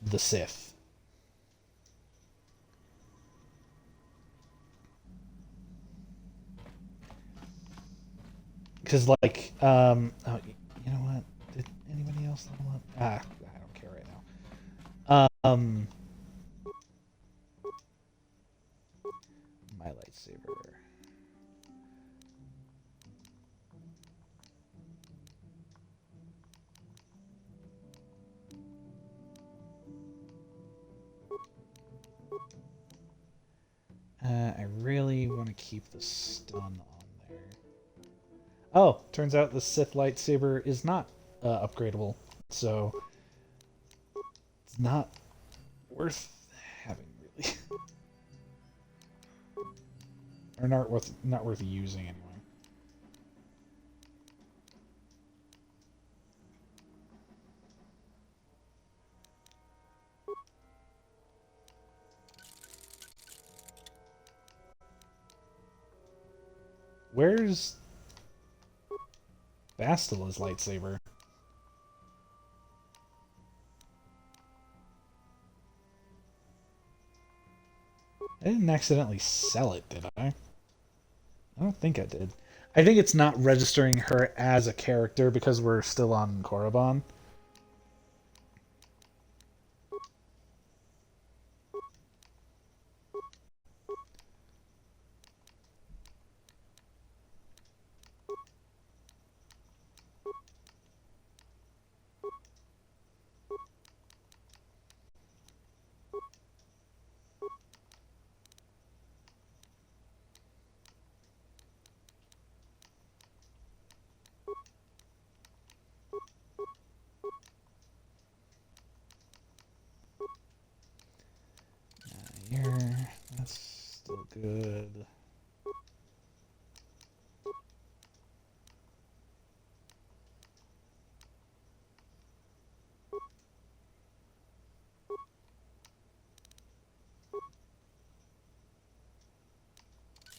the Sith. Because, like, oh, you know what? Did anybody else level up? I don't care right now. My lightsaber. I really want to keep the stun on there. Oh, turns out the Sith lightsaber is not upgradable, so it's not worth having, really. Or not worth using anyway. Where's Bastila's lightsaber? I didn't accidentally sell it, did I? I don't think I did. I think it's not registering her as a character because we're still on Korriban. Here, that's still good.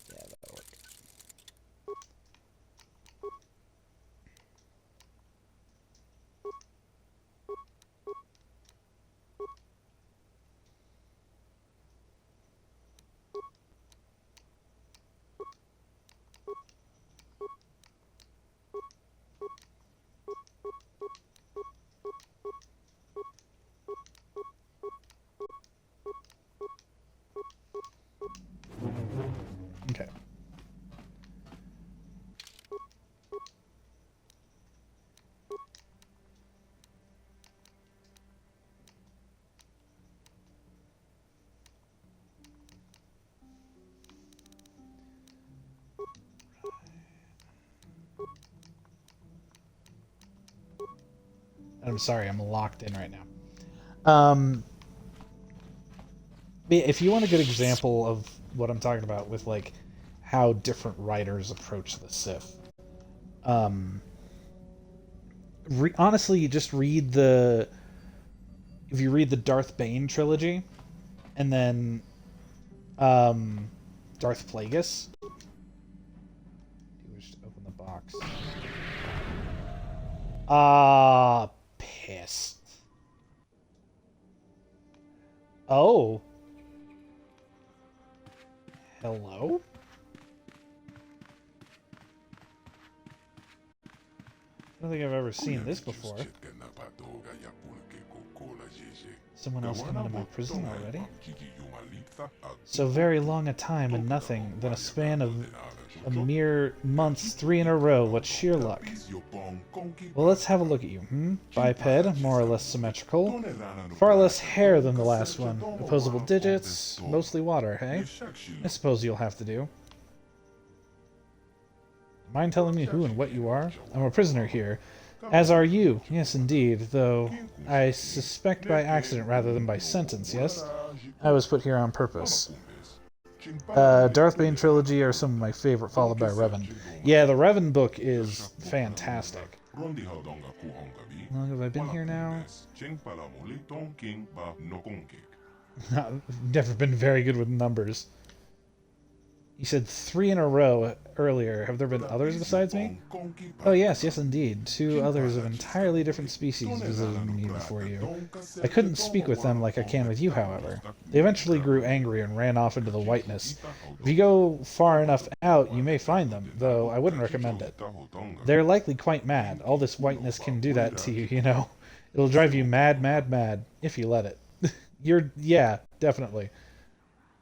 Yeah, that'll work. Okay. I'm sorry, I'm locked in right now. If you want a good example of what I'm talking about with like how different writers approach the Sith, honestly, you just read the if you read the Darth Bane trilogy, and then Darth Plagueis. Do you wish to open the box? Pissed. Oh. Hello? I don't think I've ever seen this before. Someone else come into my prison already? So very long a time and nothing, then a span of a mere months, 3 in a row. What sheer luck. Well, let's have a look at you. Biped, more or less symmetrical. Far less hair than the last one. Opposable digits, mostly water, hey? I suppose you'll have to do. Mind telling me who and what you are? I'm a prisoner here. As are you. Yes, indeed, though I suspect by accident rather than by sentence, yes? I was put here on purpose. Darth Bane trilogy are some of my favorite, followed by Revan. Yeah, the Revan book is fantastic. How long have I been here now? I've never been very good with numbers. You said 3 in a row earlier. Have there been others besides me? Oh yes, yes indeed. 2 others of entirely different species visited me before you. I couldn't speak with them like I can with you, however. They eventually grew angry and ran off into the whiteness. If you go far enough out, you may find them, though I wouldn't recommend it. They're likely quite mad. All this whiteness can do that to you, you know. It'll drive you mad, mad, mad, if you let it. Yeah, definitely.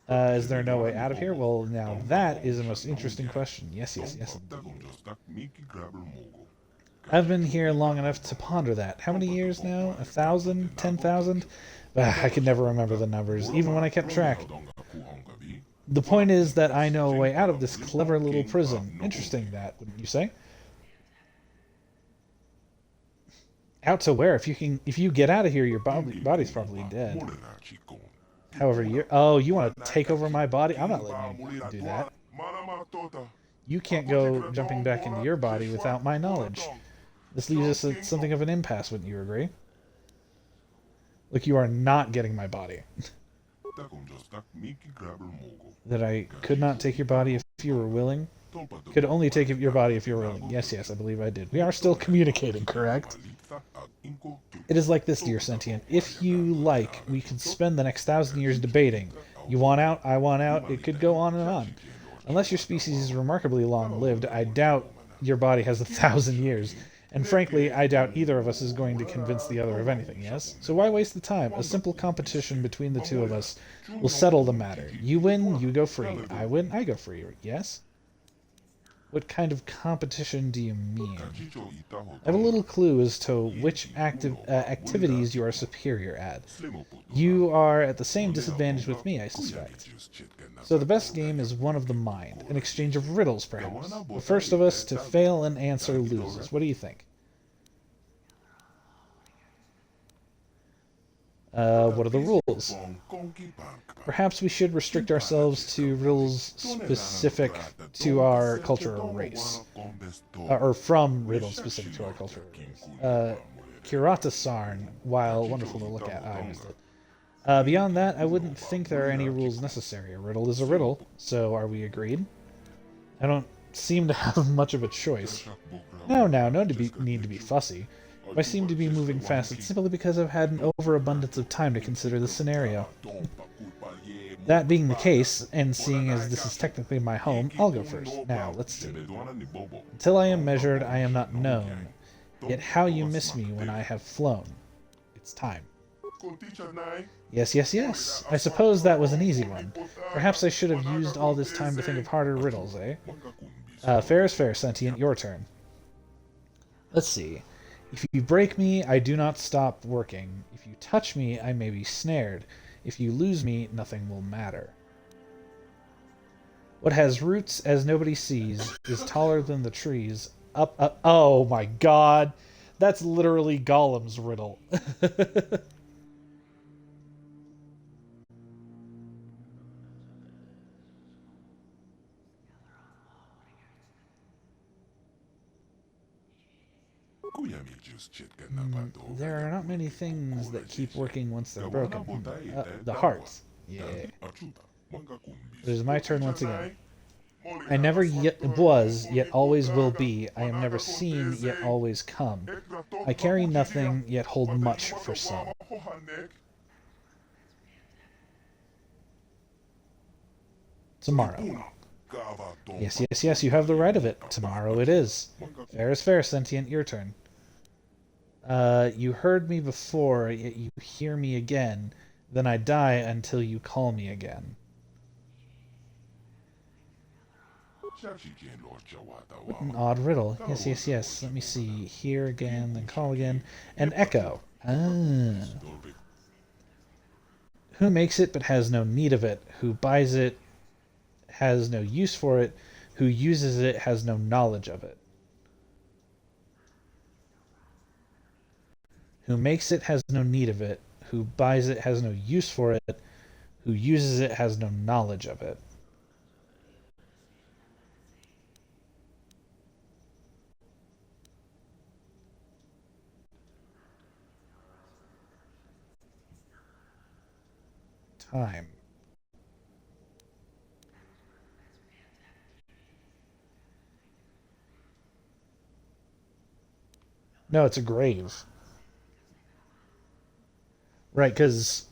Is there no way out of here? Well, now that is the most interesting question. Yes, yes, yes. I've been here long enough to ponder that. How many years now? 1,000? 10,000? I could never remember the numbers, even when I kept track. The point is that I know a way out of this clever little prison. Interesting, that, wouldn't you say? Out to where? If you get out of here, your body's probably dead. However, you want to take over my body? I'm not letting you do that. You can't go jumping back into your body without my knowledge. This leaves us at something of an impasse, wouldn't you agree? Look, you are not getting my body. That I could not take your body if you were willing? Could only take your body if you were willing. Yes, yes, I believe I did. We are still communicating, correct? It is like this, dear sentient. If you like, we could spend the next 1,000 years debating. You want out, I want out. It could go on and on. Unless your species is remarkably long-lived, I doubt your body has 1,000 years. And frankly, I doubt either of us is going to convince the other of anything, yes? So why waste the time? A simple competition between the two of us will settle the matter. You win, you go free. I win, I go free, yes? What kind of competition do you mean? I have a little clue as to which activities you are superior at. You are at the same disadvantage with me, I suspect. So the best game is one of the mind, an exchange of riddles, perhaps. The first of us to fail an answer loses. What do you think? What are the rules? Perhaps we should restrict ourselves to riddles specific to our culture or race. Or from riddles specific to our culture or race. Kirata Sarn, while wonderful to look at, I missed it. Beyond that, I wouldn't think there are any rules necessary. A riddle is a riddle, so are we agreed? I don't seem to have much of a choice. No need to be fussy. If I seem to be moving fast, it's simply because I've had an overabundance of time to consider the scenario. That being the case, and seeing as this is technically my home, I'll go first. Now, let's see. Until I am measured, I am not known. Yet how you miss me when I have flown. It's time. Yes, yes, yes. I suppose that was an easy one. Perhaps I should have used all this time to think of harder riddles, eh? Fair is fair, Sentient. Your turn. Let's see. If you break me, I do not stop working. If you touch me, I may be snared. If you lose me, nothing will matter. What has roots as nobody sees is taller than the trees. Up. Oh my god. That's literally Gollum's riddle. There are not many things that keep working once they're broken. The hearts. Yeah. It is my turn once again. I never yet was, yet always will be. I am never seen, yet always come. I carry nothing, yet hold much for some. Tomorrow. Yes, yes, yes, you have the right of it. Tomorrow it is. Fair is fair, sentient, your turn. You heard me before, yet you hear me again. Then I die until you call me again. What an odd riddle. Yes, yes, yes. Let me see. Hear again, then call again. An echo. Ah. Who makes it but has no need of it? Who buys it has no use for it? Who uses it has no knowledge of it? Who makes it has no need of it. Who buys it has no use for it. Who uses it has no knowledge of it. Time. No, it's a grave. Right, because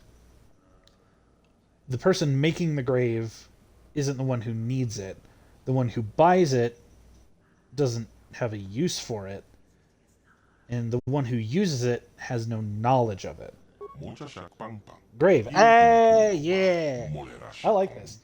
the person making the grave isn't the one who needs it. The one who buys it doesn't have a use for it. And the one who uses it has no knowledge of it. Grave. Hey, yeah. I like this.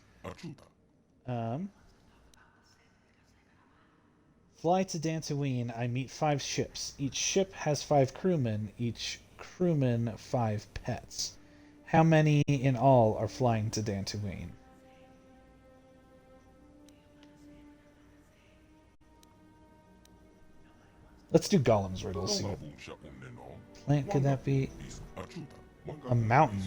Fly to Dantooine, I meet 5 ships. Each ship has 5 crewmen, each crewman 5 pets. How many in all are flying to Dantooine? Let's do Gollum's riddle. See what plant could that be? A mountain.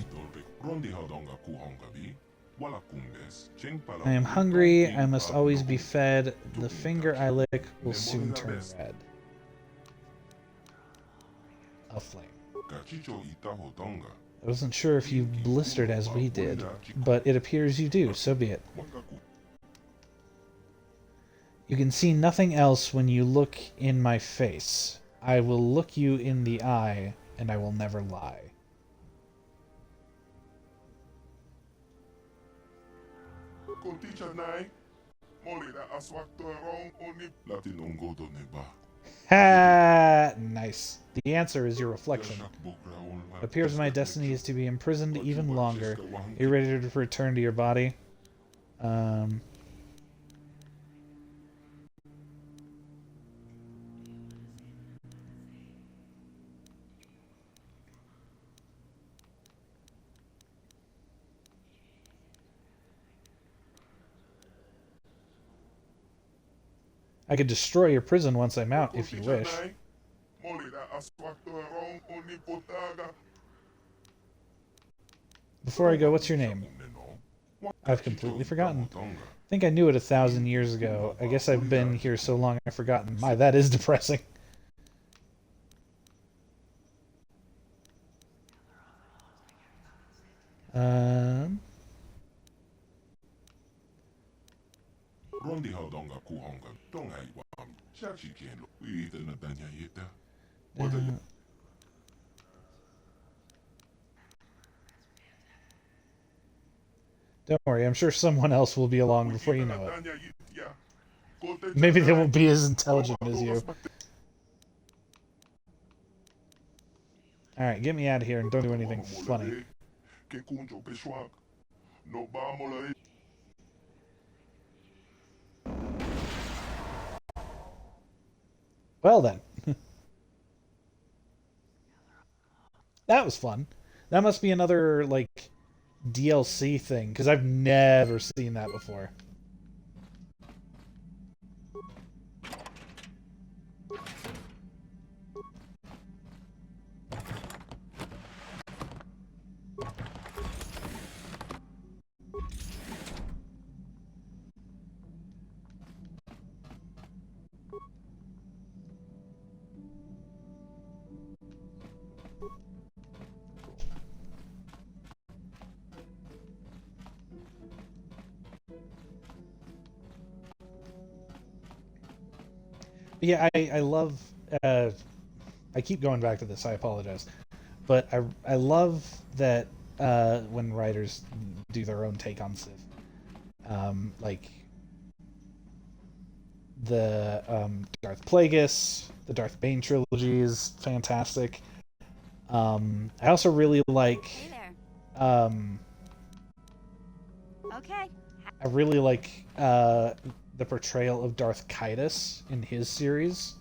I am hungry. I must always be fed. The finger I lick will soon turn red. A flame. I wasn't sure if you blistered as we did, but it appears you do, so be it. You can see nothing else when you look in my face. I will look you in the eye, and I will never lie. Ha! Nice. The answer is your reflection. It appears my destiny is to be imprisoned even longer. Are you ready to return to your body? I could destroy your prison once I'm out, if you wish. Before I go, what's your name? I've completely forgotten. I think I knew it 1,000 years ago. I guess I've been here so long I've forgotten. My, that is depressing. Don't worry, I'm sure someone else will be along before you know it. Maybe they won't be as intelligent as you. Alright, get me out of here and don't do anything funny. Well then. That was fun. That must be another, like, DLC thing, because I've never seen that before. Yeah, I love. I keep going back to this. I apologize, but I love that when writers do their own take on Sith, like the Darth Plagueis, the Darth Bane trilogy is fantastic. I also really like. Hey there. Okay. I really like the portrayal of Darth Caedus in his series.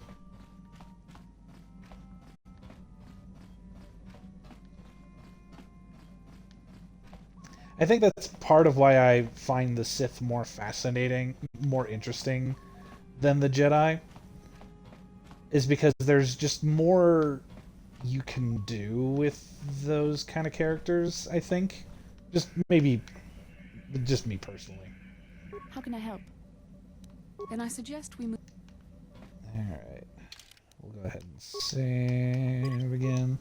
I think that's part of why I find the Sith more fascinating, more interesting than the Jedi, is because there's just more you can do with those kind of characters, I think. Just maybe, just me personally. How can I help? Then I suggest we move. Alright. We'll go ahead and save again.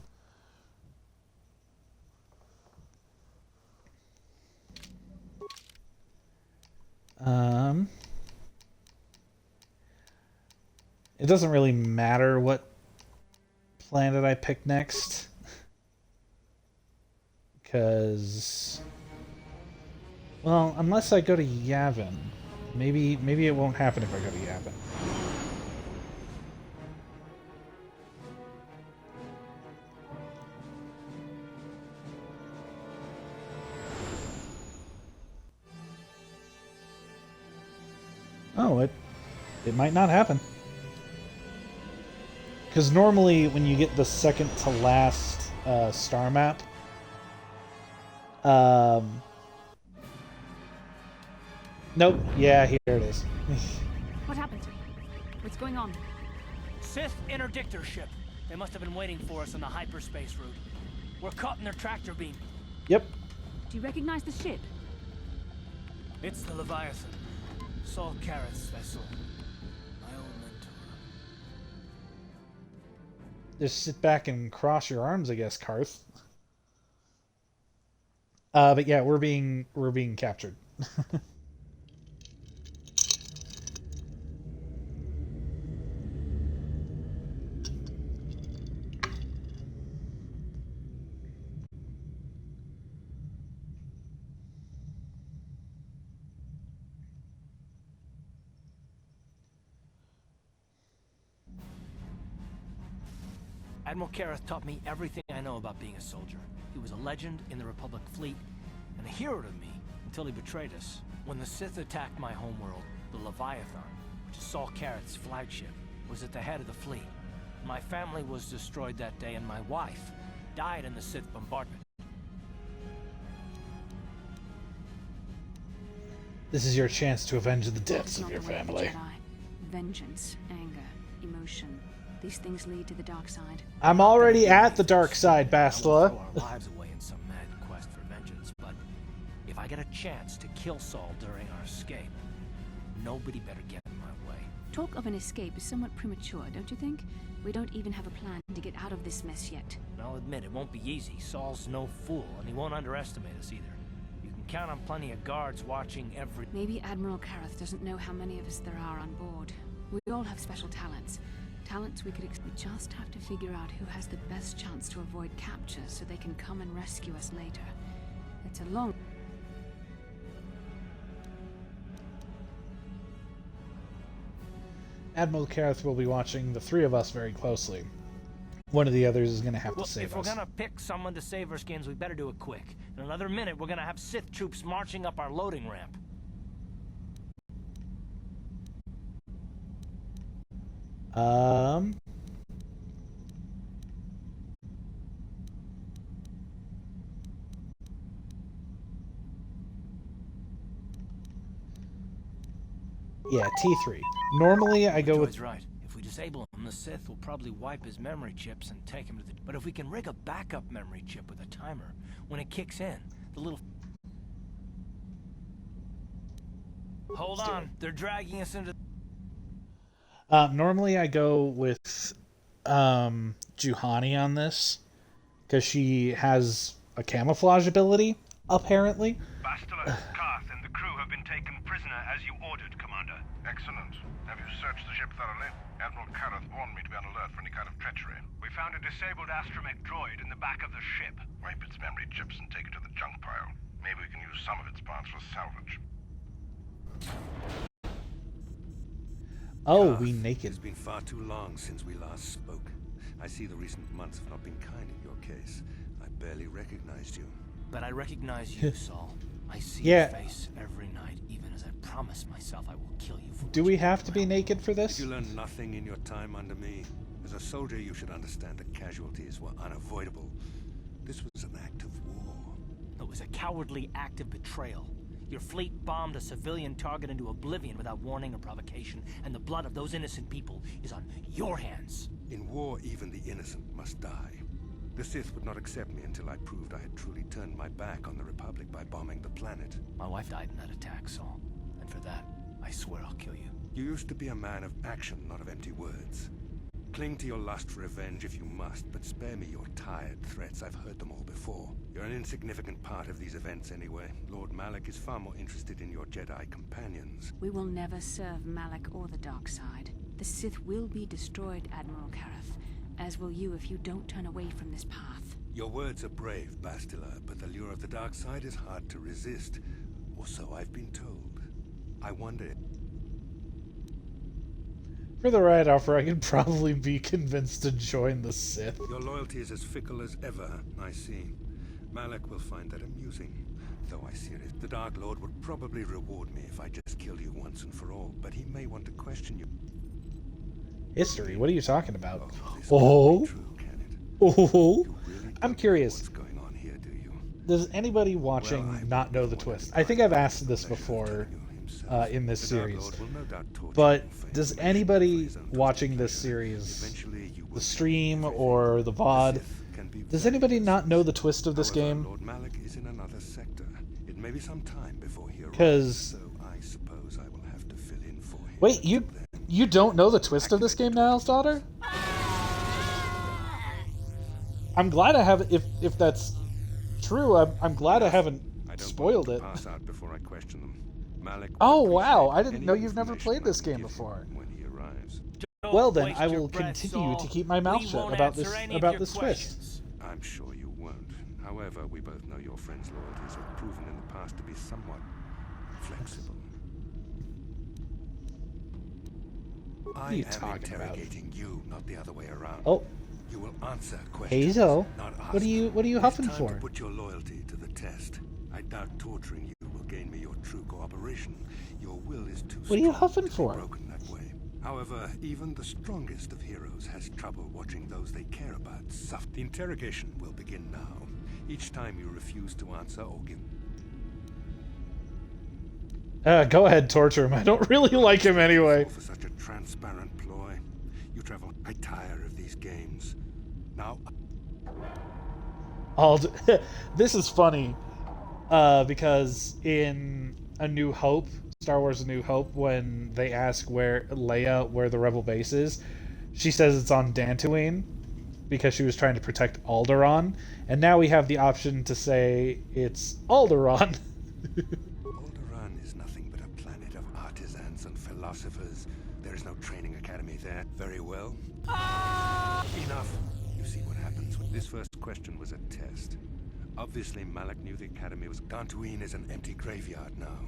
It doesn't really matter what planet I pick next, because, well, unless I go to Yavin, maybe it won't happen if I go to Yavin. Oh, it might not happen. Because normally when you get the second to last star map, nope, yeah, here it is. What happened? What's going on? Sith interdictor ship. They must have been waiting for us on the hyperspace route. We're caught in their tractor beam. Yep. Do you recognize the ship? It's the Leviathan. Saul Careth's vessel. My old mentor. Just sit back and cross your arms, I guess, Karth. But yeah, we're being captured. Admiral Careth taught me everything I know about being a soldier. He was a legend in the Republic fleet, and a hero to me until he betrayed us. When the Sith attacked my homeworld, the Leviathan, which is Saul Careth's flagship, was at the head of the fleet. My family was destroyed that day, and my wife died in the Sith bombardment. This is your chance to avenge the deaths It's of not your the way of the family. Jedi. Vengeance, anger, emotion. These things lead to the dark side. I'm already at the dark side, I won't Bastila. throw our lives away in some mad quest for vengeance, but if I get a chance to kill Saul during our escape, nobody better get in my way. Talk of an escape is somewhat premature, don't you think? We don't even have a plan to get out of this mess yet. I'll admit it won't be easy. Saul's no fool, and he won't underestimate us either. You can count on plenty of guards watching every... Maybe Admiral Careth doesn't know how many of us there are on board. We all have special talents. Talents we just have to figure out who has the best chance to avoid capture so they can come and rescue us later. It's a long... Admiral Careth will be watching the three of us very closely. One of the others is going to have to save if we're us. gonna pick someone to save our skins, we better do it quick. In another minute, we're gonna have Sith troops marching up our loading ramp. Yeah, T3. Normally I go with... Joy's right. If we disable him, the Sith will probably wipe his memory chips and take him to the... But if we can rig a backup memory chip with a timer, when it kicks in, the little... Hold on, they're dragging us into... Normally I go with Juhani on this, because she has a camouflage ability, apparently. Bastila, Karth, and the crew have have been taken prisoner as you ordered, Commander. Excellent. Have you searched the ship thoroughly? Admiral Kareth warned me to be on alert for any kind of treachery. We found a disabled astromech droid in the back of the ship. Wipe its memory chips and take it to the junk pile. Maybe we can use some of its parts for salvage. Oh, we naked. It's been far too long since we last spoke. I see the recent months have not been kind in your case. I barely recognized you. But I recognize you, Saul. I see Yeah. your face every night, even as I promise myself I will kill you for Do we have to be naked for this? Did you learn nothing in your time under me? As a soldier, you should understand that casualties were unavoidable. This was an act of war. It was a cowardly act of betrayal. Your fleet bombed a civilian target into oblivion without warning or provocation, and the blood of those innocent people is on your hands. In war, even the innocent must die. The Sith would not accept me until I proved I had truly turned my back on the Republic by bombing the planet. My wife died in that attack, Saul. And for that, I swear I'll kill you. You used to be a man of action, not of empty words. Cling to your lust for revenge if you must, but spare me your tired threats. I've heard them all before. You're an insignificant part of these events anyway. Lord Malak is far more interested in your Jedi companions. We will never serve Malak or the dark side. The Sith will be destroyed, Admiral Kareth, as will you if you don't turn away from this path. Your words are brave, Bastila, but the lure of the dark side is hard to resist. Or so I've been told. I wonder... For the right offer, I could probably be convinced to join the Sith. Your loyalty is as fickle as ever, I see. Malak will find that amusing. Though I see it, the Dark Lord would probably reward me if I just killed you once and for all, but he may want to question you. History? What are you talking about? Oh, I'm curious. What's going on here, do you? Does anybody watching not know the twist? I think I've asked this before in this series. But does anybody watching this series, the stream or the VOD, does anybody not know the twist of this game? Lord Malak is in another sector. It may be some time before he arrives, Because so I suppose I will have to fill in for him. wait, you don't know the twist of this game, Niall's daughter? I'm glad I haven't. If that's true, I'm glad I haven't spoiled it. Pass out before I question them. Malak Oh will wow! appreciate I didn't any know you've never information played this I can game give before. him when he arrives. Well then, waste I your will breath, continue to Saul. keep my mouth We shut won't about this answer any of your twist. questions. I'm sure you won't. However, we both know your friend's loyalties have proven in the past to be somewhat flexible. What are you I am talking about? interrogating you, not the other way around. Oh, You will answer questions, Hazel, not ask what are you them. huffing It's time for? to put your loyalty to the test. I doubt torturing you will gain me your true cooperation. Your will is too What are you strong huffing to be for? broken that way. However, even the strongest of heroes has trouble watching those they care about suffer. The interrogation will begin now. Each time you refuse to answer or give... Go ahead, torture him. I don't really like him anyway. For such a transparent ploy. You travel... I tire of these games. Now... This is funny, because in A New Hope, Star Wars A New Hope, when they ask Leia where the Rebel base is, she says it's on Dantooine, because she was trying to protect Alderaan, and now we have the option to say it's Alderaan. Alderaan is nothing but a planet of artisans and philosophers. There is no training academy there. Very well. Enough. You see what happens when this first question was a test. Obviously, Malak knew the academy was... Dantooine is an empty graveyard now.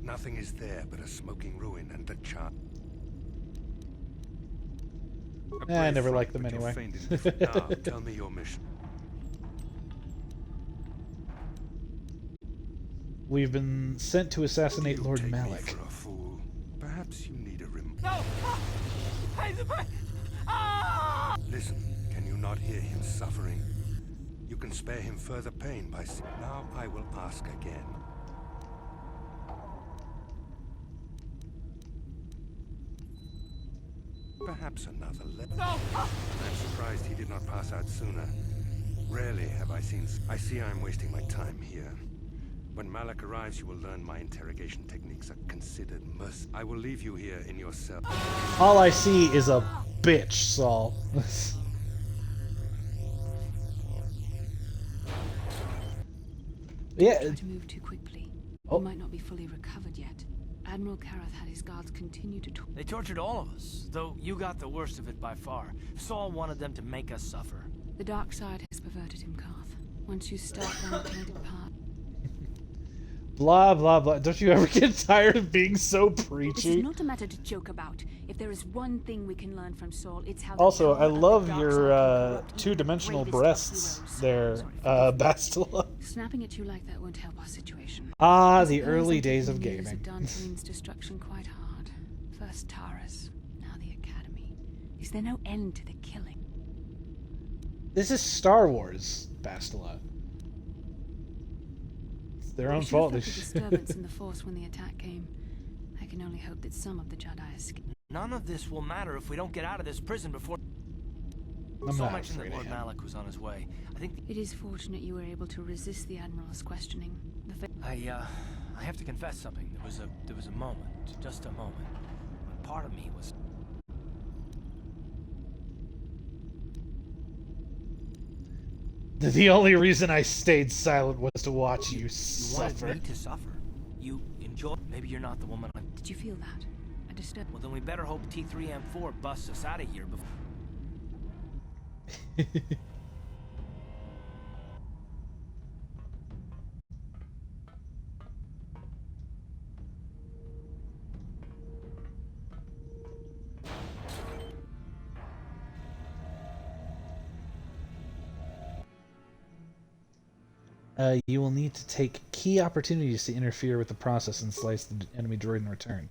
Nothing is there but a smoking ruin and the chart. I never liked them anyway. Now, tell me your mission. We've been sent to assassinate You Lord take me Malak. for a fool. Perhaps you need a No! Listen, can you not hear him suffering? You can spare him further pain by... Now I will ask again. Perhaps another letter. I'm surprised he did not pass out sooner. Rarely have I seen... I see I'm wasting my time here. When Malak arrives, you will learn my interrogation techniques are considered mercy. I will leave you here in your cell. All I see is a bitch, Saul. Yeah. Try to move too quickly. He might not be fully recovered yet. Admiral Kareth had his guards continue to They tortured all of us, though you got the worst of it by far. Saul wanted them to make us suffer. The dark side has perverted him, Karth. Once you start down the tainted path... Blah, blah, blah. Don't you ever get tired of being so preachy? This is not a matter to joke about. If there is one thing we can learn from Saul, it's how... Also, I love your two-dimensional breasts there, Bastila. Snapping at you like that won't help our situation. Ah, the early days of gaming. Dante's destruction quite hard. First Taurus, now the Academy. Is there no end to the killing? This is Star Wars, Bastila. It's their own fault. The disturbance in the Force when the attack came. I can only hope that some of the Jedi escaped. None of this will matter if we don't get out of this prison before... Saul mentioned that Lord Malik was on his way. I think... It is fortunate you were able to resist the Admiral's questioning. I have to confess something. There was a moment, just a moment, when part of me was... The only reason I stayed silent was to watch you suffer. You wanted me to suffer. You enjoy... Maybe you're not the woman I... Did you feel that? I disturbed... Well, then we better hope T3M4 busts us out of here before... You will need to take key opportunities to interfere with the process and slice the enemy droid in return.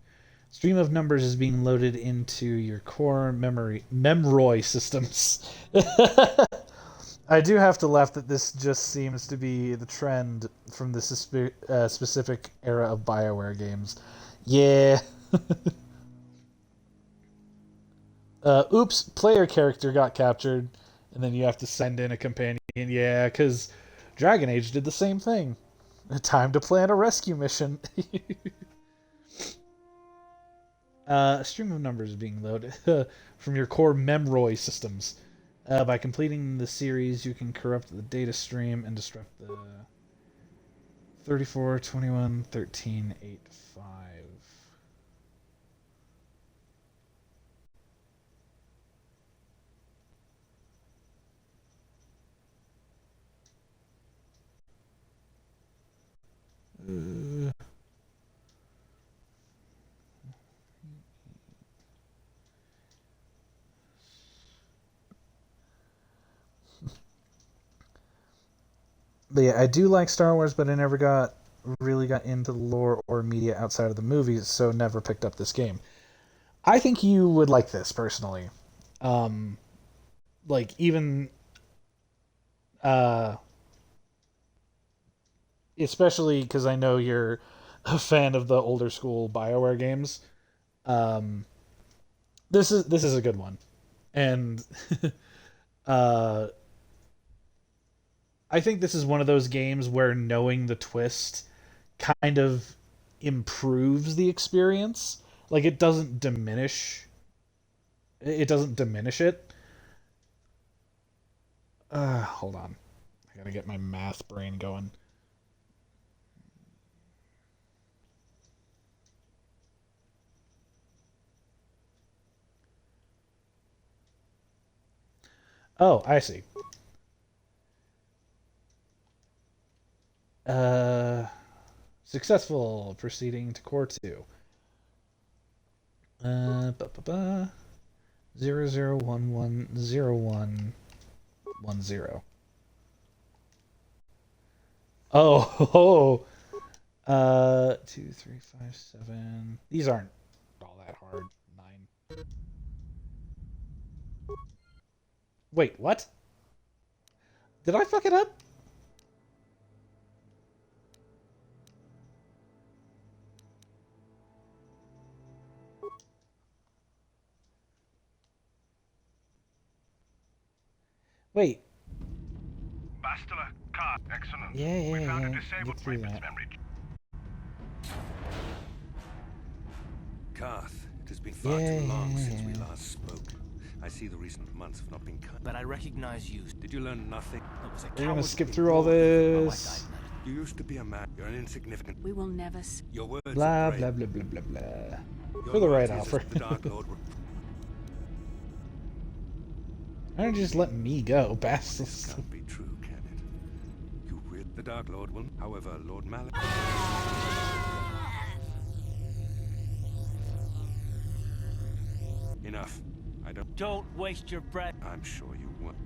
Stream of numbers is being loaded into your core memroy systems. I do have to laugh that this just seems to be the trend from this specific era of BioWare games. Yeah. Oops, player character got captured, and then you have to send in a companion. Yeah, because Dragon Age did the same thing. Time to plan a rescue mission. A stream of numbers is being loaded from your core memroy systems. By completing the series, you can corrupt the data stream and disrupt the 34, 21, 13, 8, 5. But yeah, I do like Star Wars, but I never really got into the lore or media outside of the movies, so never picked up this game. I think you would like this, personally. Like, even... especially because I know you're a fan of the older school BioWare games. This is a good one. And... I think this is one of those games where knowing the twist kind of improves the experience. Like, it doesn't diminish it. Hold on. I gotta get my math brain going. Oh, I see. Successful. Proceeding to core 2. 00110110. Oh, 2, 3, 5, 7. These aren't all that hard. 9. Wait, what? Did I fuck it up? Wait. Bastila, car, excellent. Yeah. We found a disabled weapons memory. Karth, it has been far too long since we last spoke. I see the recent months have not been cut. But I recognize you. Did you learn nothing? We're gonna skip through all this. You used to be a man. You're an insignificant. We will never. Your words Blah are blah brave. blah blah blah blah. Your For the right loyalty is offer. as the Dark Lord. Why don't you just let me go, This bastards? can't be true, can it? You real the Dark Lord will. However, Lord Malak. Enough. I don't. Don't waste your breath. I'm sure you won't.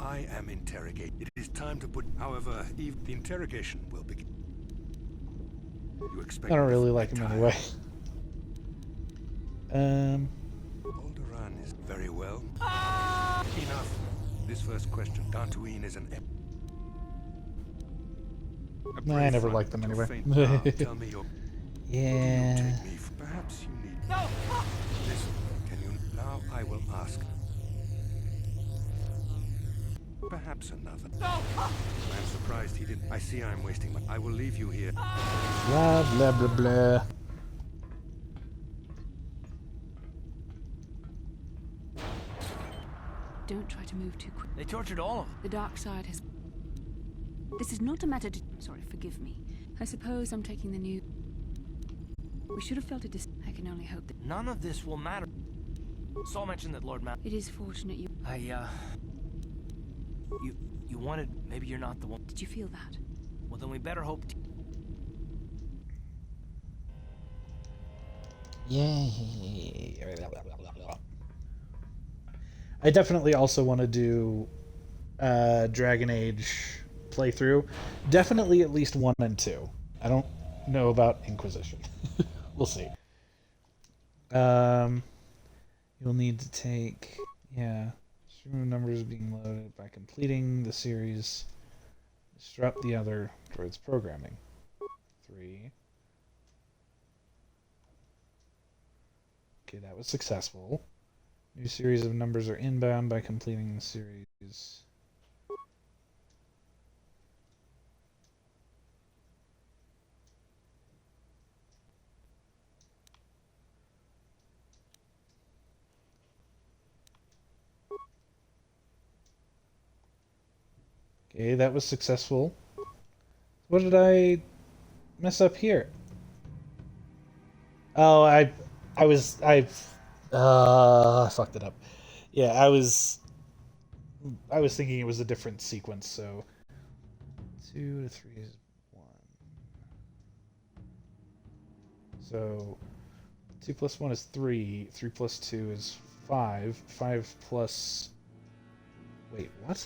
I am interrogated. It is time to put. However, Eve, the interrogation will begin. You expect. I don't me to really like him retire? anyway. Alderaan is very well. Enough. This first question. Dantooine is an. Nah, I never liked them anyway. Tell me your. Yeah. Take me. Perhaps you need. No. Listen. Can you now? I will ask. Perhaps another. No. I'm surprised he didn't. I see I'm wasting my. I will leave you here. Blah blah blah blah. Don't try to move too quick. They tortured all of them. The dark side has. This is not a matter to. Sorry, forgive me. I suppose I'm taking the new. We should have felt a I can only hope that. None of this will matter. Saul mentioned that Lord Mal. It is fortunate you. You wanted. Maybe you're not the one. Did you feel that? Well, then we better hope. Yay. I definitely also want to do Dragon Age playthrough. Definitely at least 1 and 2. I don't know about Inquisition. We'll see. You'll need to take... Yeah. Stream of numbers being loaded by completing the series. Disrupt the other droid's programming. 3. Okay, that was successful. New series of numbers are inbound by completing the series. Okay, that was successful. What did I mess up here? Oh, I fucked it up. Yeah, I was thinking it was a different sequence, so 2 to 3 is 1. So 2 plus 1 is 3, 3 plus 2 is 5, 5 plus... Wait, what?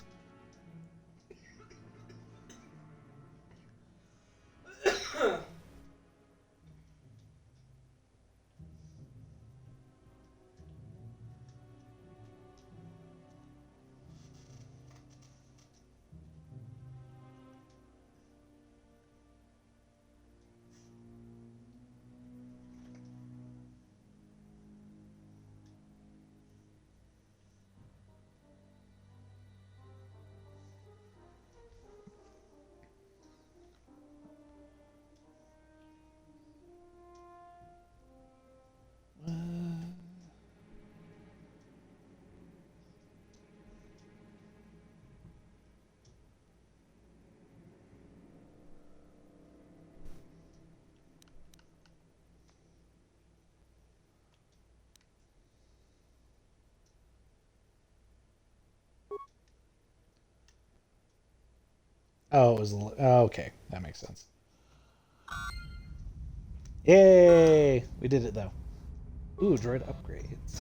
Oh, it was... Oh, okay, that makes sense. Yay! We did it, though. Ooh, droid upgrades.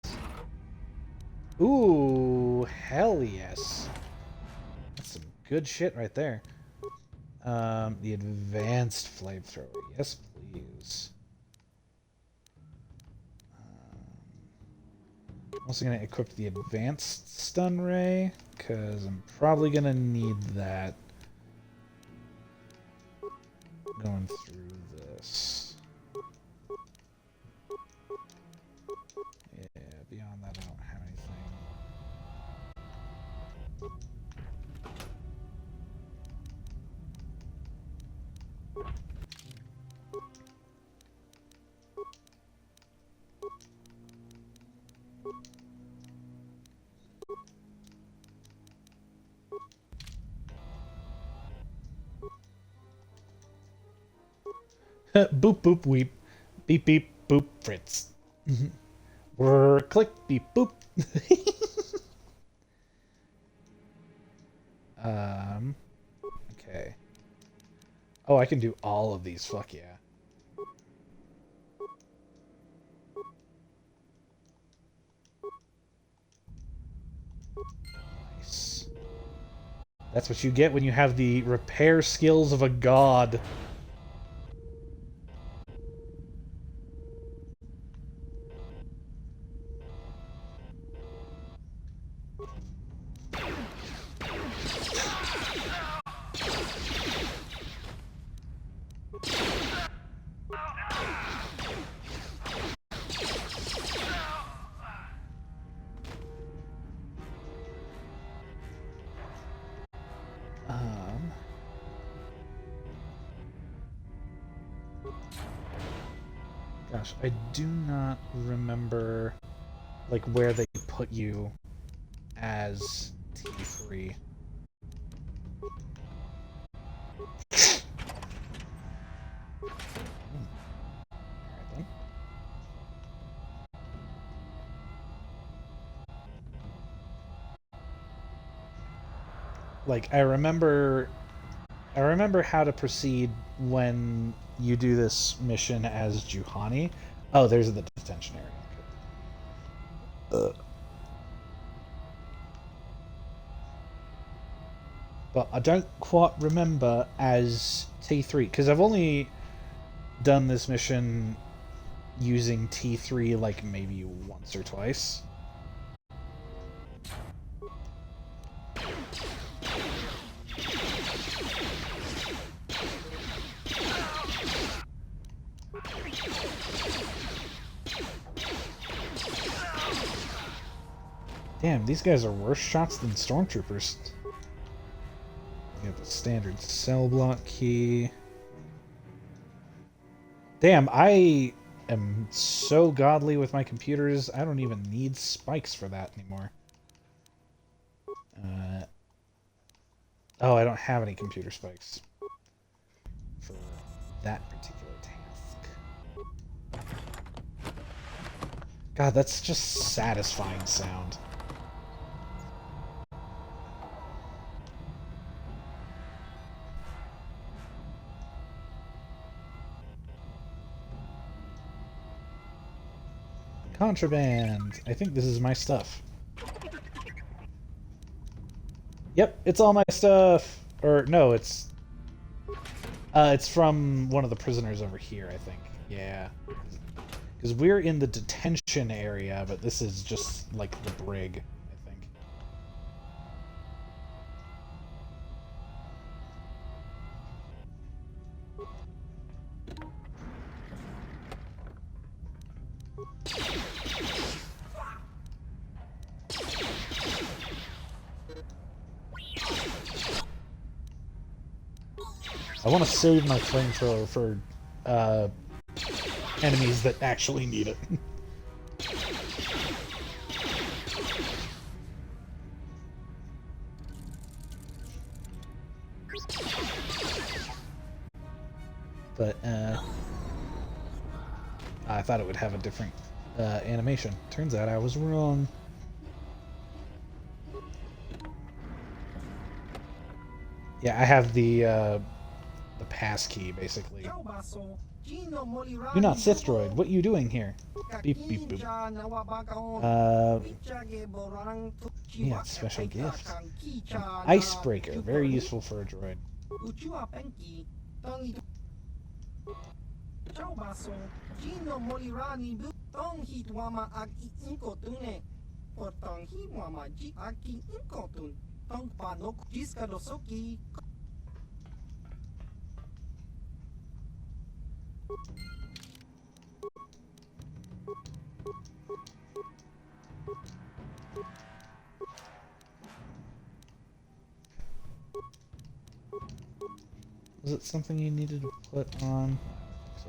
Ooh, hell yes. That's some good shit right there. The advanced flamethrower. Yes, please. I'm also going to equip the advanced stun ray, because I'm probably going to need that going through this. Yeah, beyond that I don't have anything. Boop boop weep. Beep beep boop Fritz. Brr, click beep boop. Okay. Oh, I can do all of these. Fuck yeah. Nice. That's what you get when you have the repair skills of a god. Gosh, I do not remember like where they put you as T3. Like I remember how to proceed when you do this mission as Juhani. Oh, there's the detention area. But I don't quite remember as T3 because I've only done this mission using T3 like maybe once or twice. Damn, these guys are worse shots than stormtroopers. We have the standard cell block key. Damn, I am so godly with my computers, I don't even need spikes for that anymore. Oh, I don't have any computer spikes for that particular task. God, that's just satisfying sound. Contraband! I think this is my stuff. Yep, it's all my stuff! Or, no, it's from one of the prisoners over here, I think. Yeah. Because we're in the detention area, but this is just, like, the brig, I think. I want to save my flamethrower for enemies that actually need it. But I thought it would have a different animation. Turns out I was wrong. Yeah, I have the pass key, basically. You're not Sith droid. What are you doing here? Beep, beep, boop. Yeah, special gift. An icebreaker. Very useful for a droid. Was it something you needed to put on? So.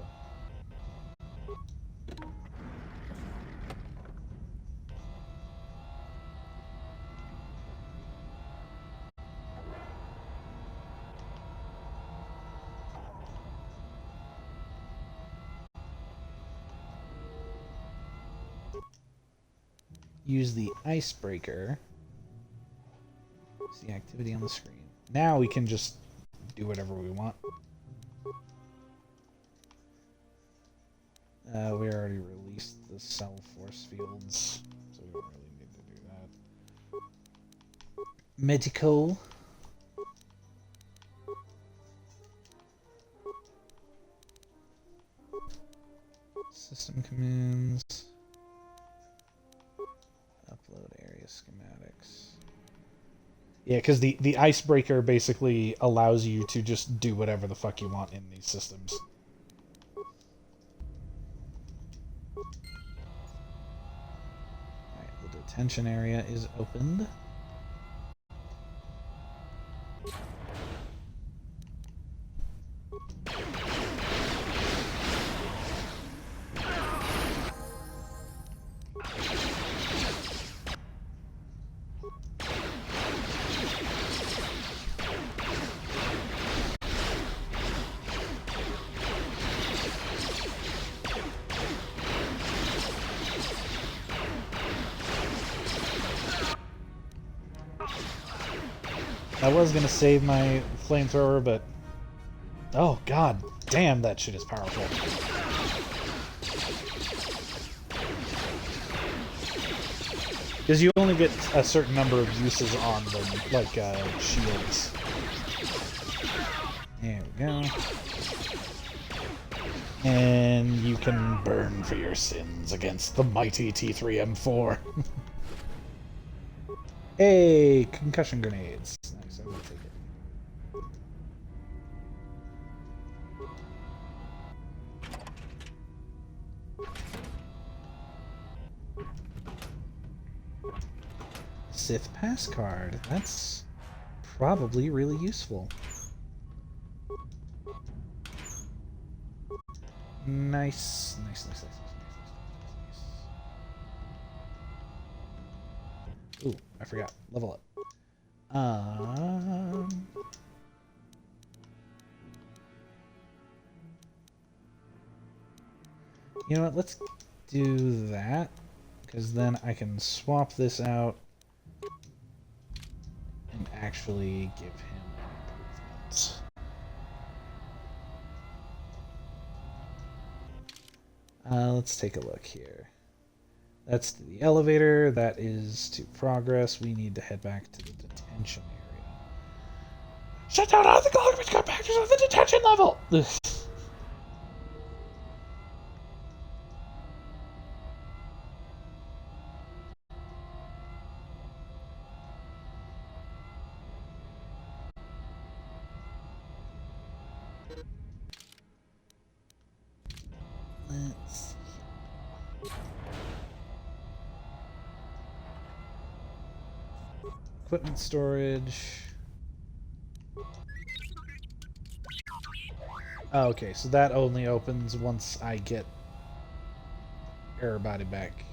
use the icebreaker. See activity on the screen. Now we can just do whatever we want. We already released the cell force fields, so we don't really need to do that. Medical. System commands. Upload area schematics. Yeah, because the icebreaker basically allows you to just do whatever the fuck you want in these systems. Alright, the detention area is opened. I was gonna save my flamethrower, but oh god damn, that shit is powerful. Because you only get a certain number of uses on them, like shields. There we go. And you can burn for your sins against the mighty T3M4. Hey, concussion grenades. Nice, I will take it. Sith pass card. That's probably really useful. Nice, nice, nice, nice, nice, nice, nice. Ooh, I forgot. Level up. You know what? Let's do that, because then I can swap this out and actually give him improvements. Let's take a look here. That's to the elevator. That is to progress. We need to head back to the detention area. Shut down all the garbage compactors at the detention level! Let's see. Equipment storage. Oh, okay, so that only opens once I get everybody back.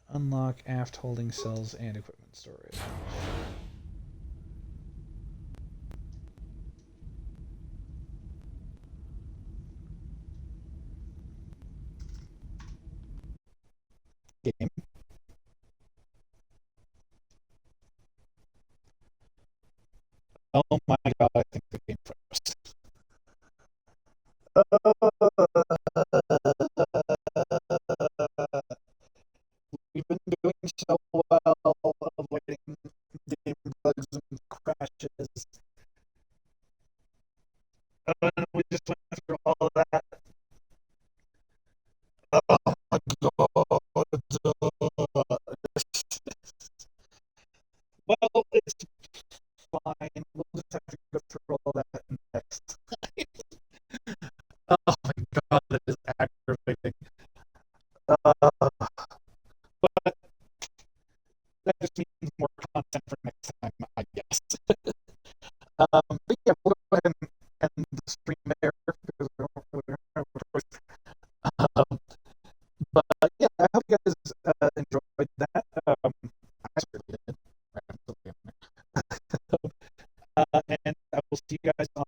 Unlock aft holding cells and equipment storage. Game. Oh my god, I think the game froze. We've been doing so well avoiding game bugs and crashes. And we just went through all of that. Oh my god. Well, it's fine. We'll just have to go through all that next time. Oh my god, that is aggravating. But that just means more content for next time, I guess. But yeah, we'll go ahead and end the stream there because we don't really have a choice. But yeah, I hope you guys enjoyed that. I certainly did. And I will see you guys on